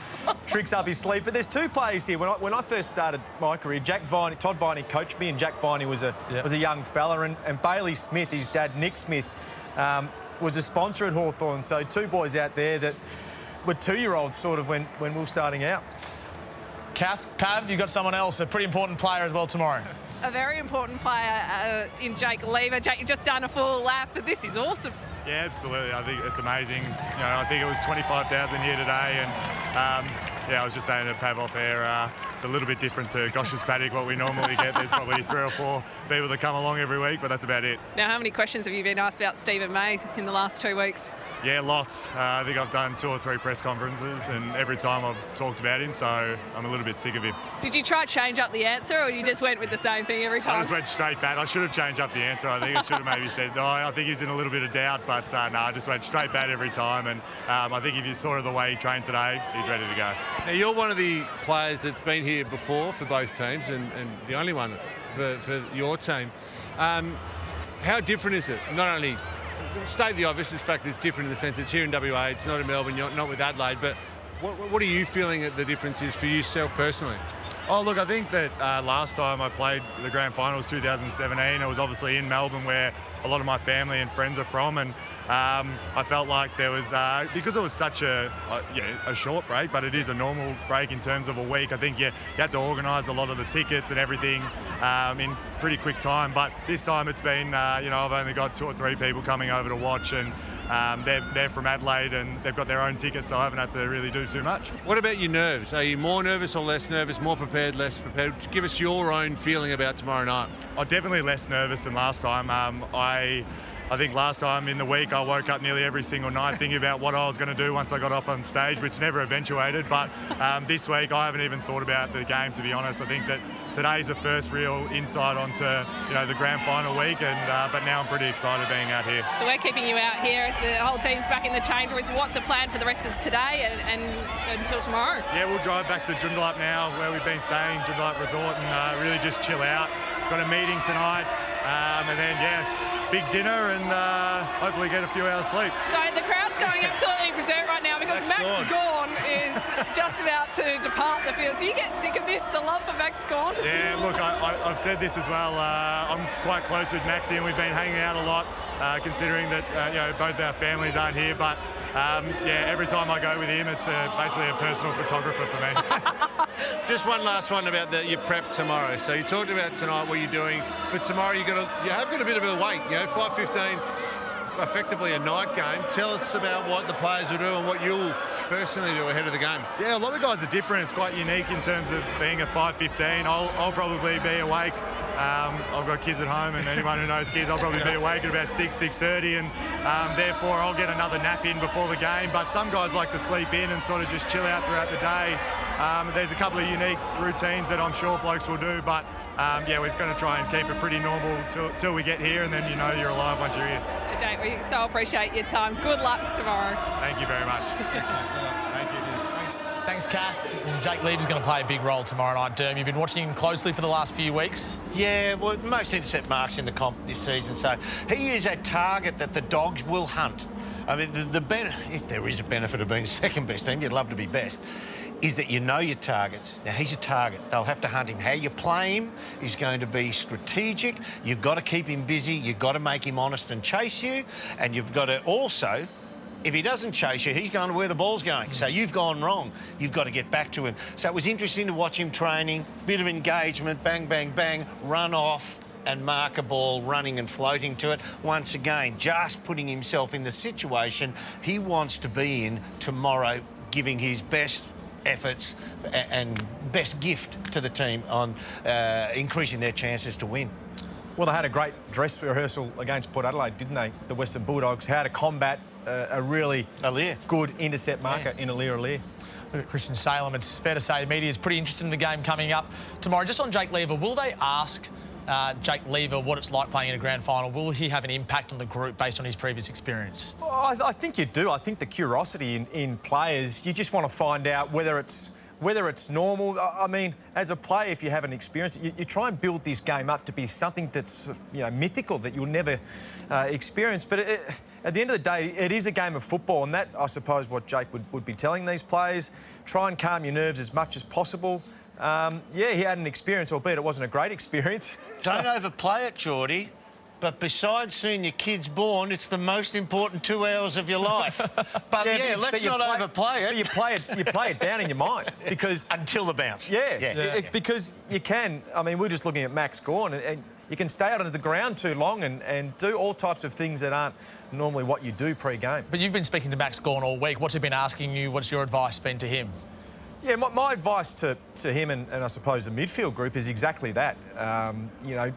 tricks up his sleeve. But there's two players here. When I first started my career, Todd Viney coached me, and Jack Viney was a young fella, and Bailey Smith, his dad Nick Smith, was a sponsor at Hawthorn. So two boys out there that were 2-year-olds sort of when we were starting out. Kath, Pav, you've got someone else, a pretty important player as well tomorrow. A very important player in Jake Lever. Jake, you've just done a full lap, but this is awesome. Yeah, absolutely. I think it's amazing. You know, I think it was 25,000 here today, and yeah, I was just saying to Pav off air, it's a little bit different to Gosh's paddock, what we normally get. There's probably 3 or 4 people that come along every week, but that's about it. Now, how many questions have you been asked about Stephen May in the last 2 weeks? Yeah, lots. I think I've done 2 or 3 press conferences, and every time I've talked about him, so I'm a little bit sick of him. Did you try to change up the answer, or you just went with the same thing every time? I just went straight back. I should have changed up the answer. I think I should have maybe said, oh, I think he's in a little bit of doubt, but no, I just went straight back every time, and I think if you saw the way he trained today, he's ready to go. Now, you're one of the players that's been here here before for both teams and the only one for your team. How different is it? Not only, state the obvious, this fact it's different in the sense it's here in WA, it's not in Melbourne, you're not with Adelaide, but what are you feeling that the difference is for yourself personally? Oh, look, I think that last time I played the grand final was 2017. It was obviously in Melbourne where a lot of my family and friends are from, and I felt like there was, because it was such a short break, but it is a normal break in terms of a week. I think you had to organise a lot of the tickets and everything in pretty quick time. But this time it's been, I've only got 2 or 3 people coming over to watch, and they're from Adelaide and they've got their own tickets, so I haven't had to really do too much. What about your nerves? Are you more nervous or less nervous, more prepared, less prepared? Give us your own feeling about tomorrow night. I'm definitely less nervous than last time. I think last time in the week I woke up nearly every single night thinking about what I was going to do once I got up on stage, which never eventuated. But this week I haven't even thought about the game, to be honest. I think that today's the first real insight onto the grand final week, and but now I'm pretty excited being out here. So we're keeping you out here as the whole team's back in the change rooms. What's the plan for the rest of today and until tomorrow? Yeah, we'll drive back to Joondalup now, where we've been staying, Joondalup Resort, and really just chill out. Got a meeting tonight, and then big dinner, and hopefully get a few hours sleep. So the crowd's going absolutely berserk right now because Max Gawn is just about to depart the field. Do you get sick of this, the love for Max Gawn? Yeah, look, I've said this as well. I'm quite close with Maxie, and we've been hanging out a lot, considering that both our families aren't here. But every time I go with him, it's basically a personal photographer for me. Just one last one about your prep tomorrow. So you talked about tonight what you're doing, but tomorrow you have got a bit of a wait. 5:15, effectively a night game. Tell us about what the players will do and what you'll personally do ahead of the game. Yeah, a lot of guys are different. It's quite unique in terms of being at 5:15. I'll probably be awake. I've got kids at home, and anyone who knows kids, I'll probably be awake at about 6:30, and therefore I'll get another nap in before the game. But some guys like to sleep in and sort of just chill out throughout the day. There's a couple of unique routines that I'm sure blokes will do, but we're going to try and keep it pretty normal till we get here, and then you're alive once you're here. Jake, we so appreciate your time. Good luck tomorrow. Thank you very much. Thank you. Thanks, Kat. And Jake Lever's going to play a big role tomorrow night. Derm, you've been watching him closely for the last few weeks. Yeah, well, most intercept marks in the comp this season, so he is a target that the Dogs will hunt. I mean, if there is a benefit of being second best team, you'd love to be best, is that you know your targets. Now, he's a target. They'll have to hunt him. How you play him is going to be strategic. You've got to keep him busy. You've got to make him honest and chase you. And you've got to also, if he doesn't chase you, he's going to where the ball's going. So you've gone wrong. You've got to get back to him. So it was interesting to watch him training, bit of engagement, bang, bang, bang, run off and mark a ball, running and floating to it. Once again, just putting himself in the situation he wants to be in tomorrow, giving his best efforts and best gift to the team on increasing their chances to win. Well, they had a great dress rehearsal against Port Adelaide, didn't they? The Western Bulldogs, how to combat a really good intercept marker in Aliir. Look at Christian Salem. It's fair to say the media is pretty interested in the game coming up tomorrow. Just on Jake Lever, will they ask Jake Lever what it's like playing in a grand final? Will he have an impact on the group based on his previous experience? Well, I think you do. I think the curiosity in players, you just want to find out whether it's normal. I mean, as a player, if you haven't experienced it, you try and build this game up to be something that's mythical, that you'll never experience. But at the end of the day, it is a game of football, and that, I suppose, what Jake would be telling these players. Try and calm your nerves as much as possible. He had an experience, albeit it wasn't a great experience. Don't overplay it, Geordie. But besides seeing your kids born, it's the most important 2 hours of your life. But let's not overplay it. But you play it down in your mind because until the bounce. Because you can. I mean, we're just looking at Max Gawn, and you can stay out on the ground too long and do all types of things that aren't normally what you do pre-game. But you've been speaking to Max Gawn all week. What's he been asking you? What's your advice been to him? Yeah, my advice to him and I suppose the midfield group is exactly that.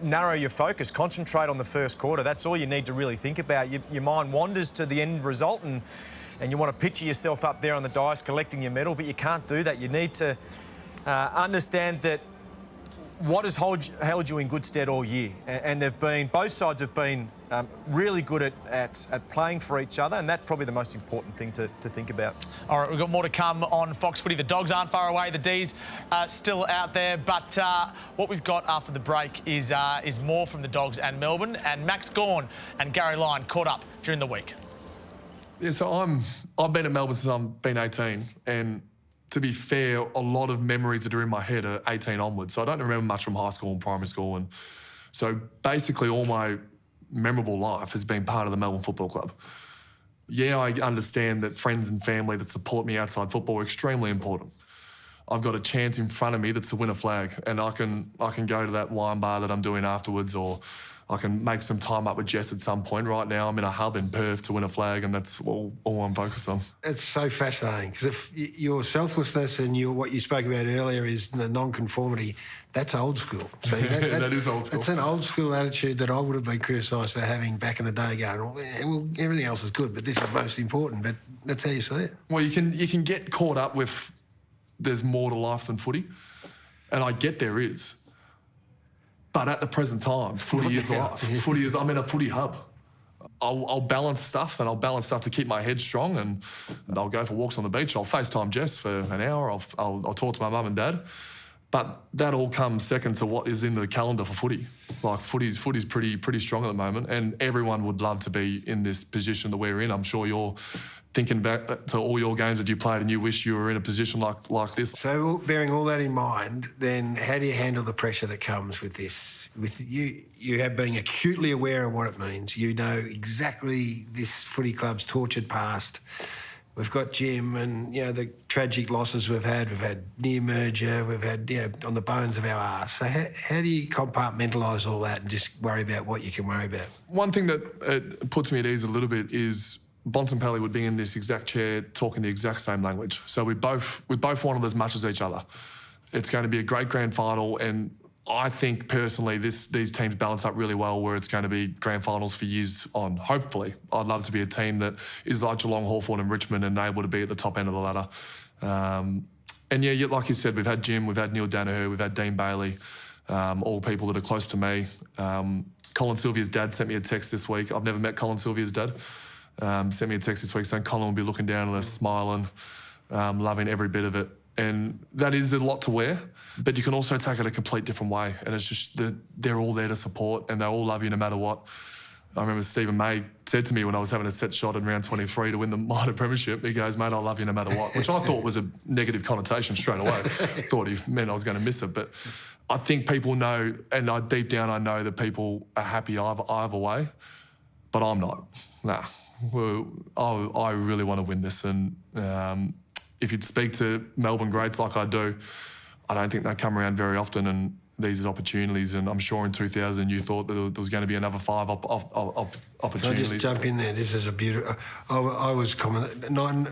Narrow your focus, concentrate on the first quarter. That's all you need to really think about. Your mind wanders to the end result and you want to picture yourself up there on the dais collecting your medal, but you can't do that. You need to understand that what has held you in good stead all year? And both sides have been really good at playing for each other, and that's probably the most important thing to think about. All right, we've got more to come on Fox Footy. The Dogs aren't far away, the D's are still out there, but what we've got after the break is more from the Dogs and Melbourne, and Max Gawn and Gary Lyon caught up during the week. Yeah, so I've been at Melbourne since I've been 18, and to be fair, a lot of memories that are in my head are 18 onwards. So I don't remember much from high school and primary school. And so basically all my memorable life has been part of the Melbourne Football Club. Yeah, I understand that friends and family that support me outside football are extremely important. I've got a chance in front of me that's to win a flag, and I can go to that wine bar that I'm doing afterwards, or I can make some time up with Jess at some point. Right now, I'm in a hub in Perth to win a flag, and that's all I'm focused on. It's so fascinating, because if your selflessness and what you spoke about earlier is the non-conformity, that's old school. See, that is old school. It's an old school attitude that I would have been criticised for having back in the day, going, well, everything else is good, but this is most important. But that's how you see it. Well, you can get caught up with there's more to life than footy, and I get there is. But at the present time, footy is life. I'm in a footy hub. I'll balance stuff, and I'll balance stuff to keep my head strong, and I'll go for walks on the beach. I'll FaceTime Jess for an hour. I'll talk to my mum and dad. But that all comes second to what is in the calendar for footy. Like, footy's pretty strong at the moment, and everyone would love to be in this position that we're in. I'm sure you're thinking back to all your games that you played and you wish you were in a position like this. So bearing all that in mind, then how do you handle the pressure that comes with this? With you have being acutely aware of what it means. You know exactly this footy club's tortured past. We've got Jim and, the tragic losses we've had. We've had near merger. We've had, on the bones of our arse. So how do you compartmentalise all that and just worry about what you can worry about? One thing that puts me at ease a little bit is Bontempelli would be in this exact chair talking the exact same language. So we both wanted as much as each other. It's going to be a great grand final, and I think personally these teams balance up really well, where it's going to be grand finals for years on, hopefully. I'd love to be a team that is like Geelong, Hawthorn and Richmond and able to be at the top end of the ladder. And yeah, like you said, we've had Jim, we've had Neil Danaher, we've had Dean Bailey, all people that are close to me. Colin Sylvia's dad sent me a text this week. I've never met Colin Sylvia's dad. Sent me a text this week saying Colin will be looking down at us, smiling, loving every bit of it. And that is a lot to wear, but you can also take it a complete different way. And it's just that they're all there to support, and they all love you no matter what. I remember Stephen May said to me when I was having a set shot in round 23 to win the minor premiership, he goes, mate, I love you no matter what, which I thought was a negative connotation straight away. Thought he meant I was going to miss it. But I think people know, and deep down I know that people are happy either way, but I'm not. Nah. Well, I really want to win this, and if you'd speak to Melbourne greats like I do, I don't think they come around very often, and these opportunities, and I'm sure in 2000 you thought that there was going to be another 5 opportunities. Can I just jump in there? This is a beautiful... I was common...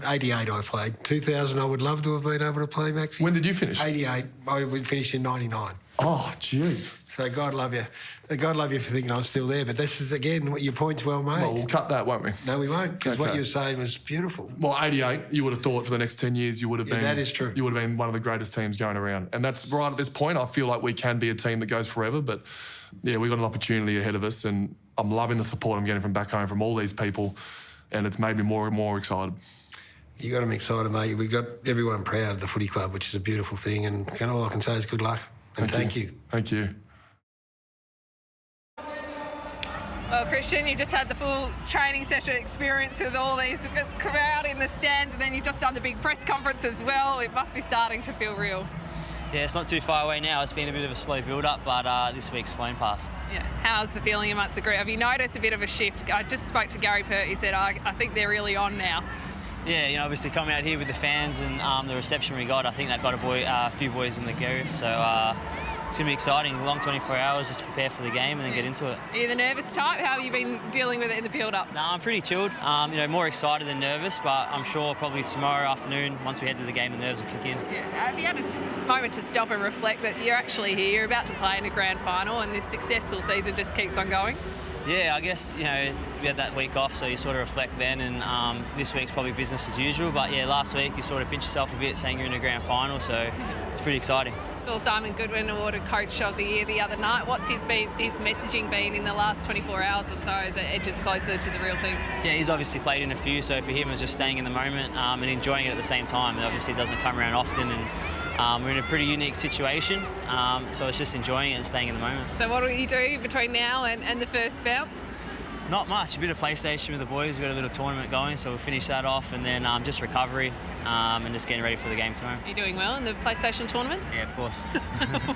88 I played. 2000 I would love to have been able to play, Maxie. When did you finish? 88. I finished in 99. Oh, jeez. So God love you. God love you for thinking I'm still there. But this is, again, what your point's well made. Well, we'll cut that, won't we? No, we won't, because what you were saying was beautiful. Well, 88, you would have thought for the next 10 years you would have been... that is true. You would have been one of the greatest teams going around. And that's right at this point. I feel like we can be a team that goes forever. But, yeah, we've got an opportunity ahead of us, and I'm loving the support I'm getting from back home from all these people, and it's made me more and more excited. You got them excited, mate. We've got everyone proud of the footy club, which is a beautiful thing, and all I can say is good luck. And thank you. Thank you. Well, Christian, you just had the full training session experience with all these crowd in the stands, and then you've just done the big press conference as well. It must be starting to feel real. Yeah, it's not too far away now. It's been a bit of a slow build-up, but this week's flown past. Yeah. How's the feeling amongst the group? Have you noticed a bit of a shift? I just spoke to Gary Pert. He said, I think they're really on now. Yeah, obviously coming out here with the fans and the reception we got, I think that got a few boys in the groove. So it's going to be exciting. Long 24 hours, just prepare for the game and then get into it. Are you the nervous type? How have you been dealing with it in the build-up? No, I'm pretty chilled. More excited than nervous, but I'm sure probably tomorrow afternoon, once we head to the game, the nerves will kick in. Yeah. Have you had a moment to stop and reflect that you're actually here, you're about to play in a grand final, and this successful season just keeps on going? Yeah, I guess, we had that week off, so you sort of reflect then, and this week's probably business as usual. But yeah, last week you sort of pinch yourself a bit saying you're in a grand final, so it's pretty exciting. Saw Simon Goodwin awarded Coach of the Year the other night. What's his messaging been in the last 24 hours or so as it edges closer to the real thing? Yeah, he's obviously played in a few, so for him it's just staying in the moment and enjoying it at the same time. It obviously doesn't come around often, and we're in a pretty unique situation, so it's just enjoying it and staying in the moment. So what will you do between now and the first bounce? Not much, a bit of PlayStation with the boys. We've got a little tournament going, so we'll finish that off, and then just recovery and just getting ready for the game tomorrow. Are you doing well in the PlayStation tournament? Yeah, of course.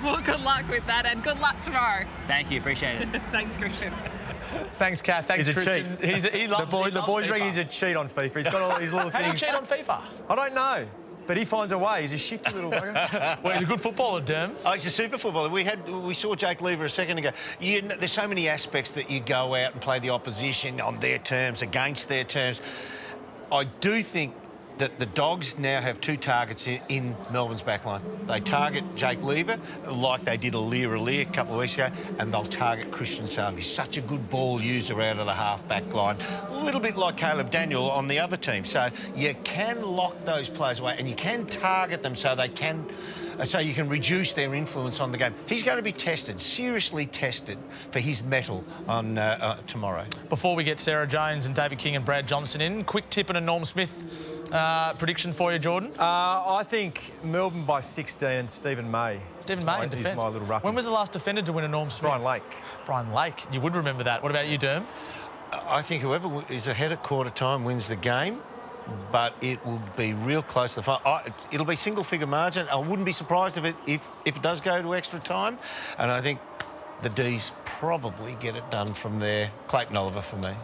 Well, good luck with that, and good luck tomorrow. Thank you, appreciate it. Thanks, Christian. Thanks, Kath. Thanks, He's a Christian. cheat. He loves the boys FIFA. reckon he's a cheat on FIFA. He's got all these little How do you things. cheat on FIFA? I don't know, but he finds a way. He's a shifty little bugger. Well, he's a good footballer, Derm. Oh, he's a super footballer. We saw Jake Lever a second ago. There's so many aspects that you go out and play the opposition on their terms, against their terms. I do think that the Dogs now have two targets in Melbourne's backline. They target Jake Lever, like they did Alir a couple of weeks ago, and they'll target Christian Savi. He's such a good ball user out of the half-back line. A little bit like Caleb Daniel on the other team. So you can lock those players away and you can target them so you can reduce their influence on the game. He's going to be tested, seriously tested, for his mettle on tomorrow. Before we get Sarah Jones and David King and Brad Johnson in, quick tip and a Norm Smith prediction for you, Jordan? I think Melbourne by 16 and Stephen May. Stephen May in He's defence. my little roughie. When was the last defender to win a Norm Smith? Brian Lake. Brian Lake. You would remember that. What about you, Derm? I think whoever is ahead at quarter time wins the game, but it will be real close to the final. It'll be single-figure margin. I wouldn't be surprised if it does go to extra time, and I think the D's probably get it done from there. Clayton Oliver for me.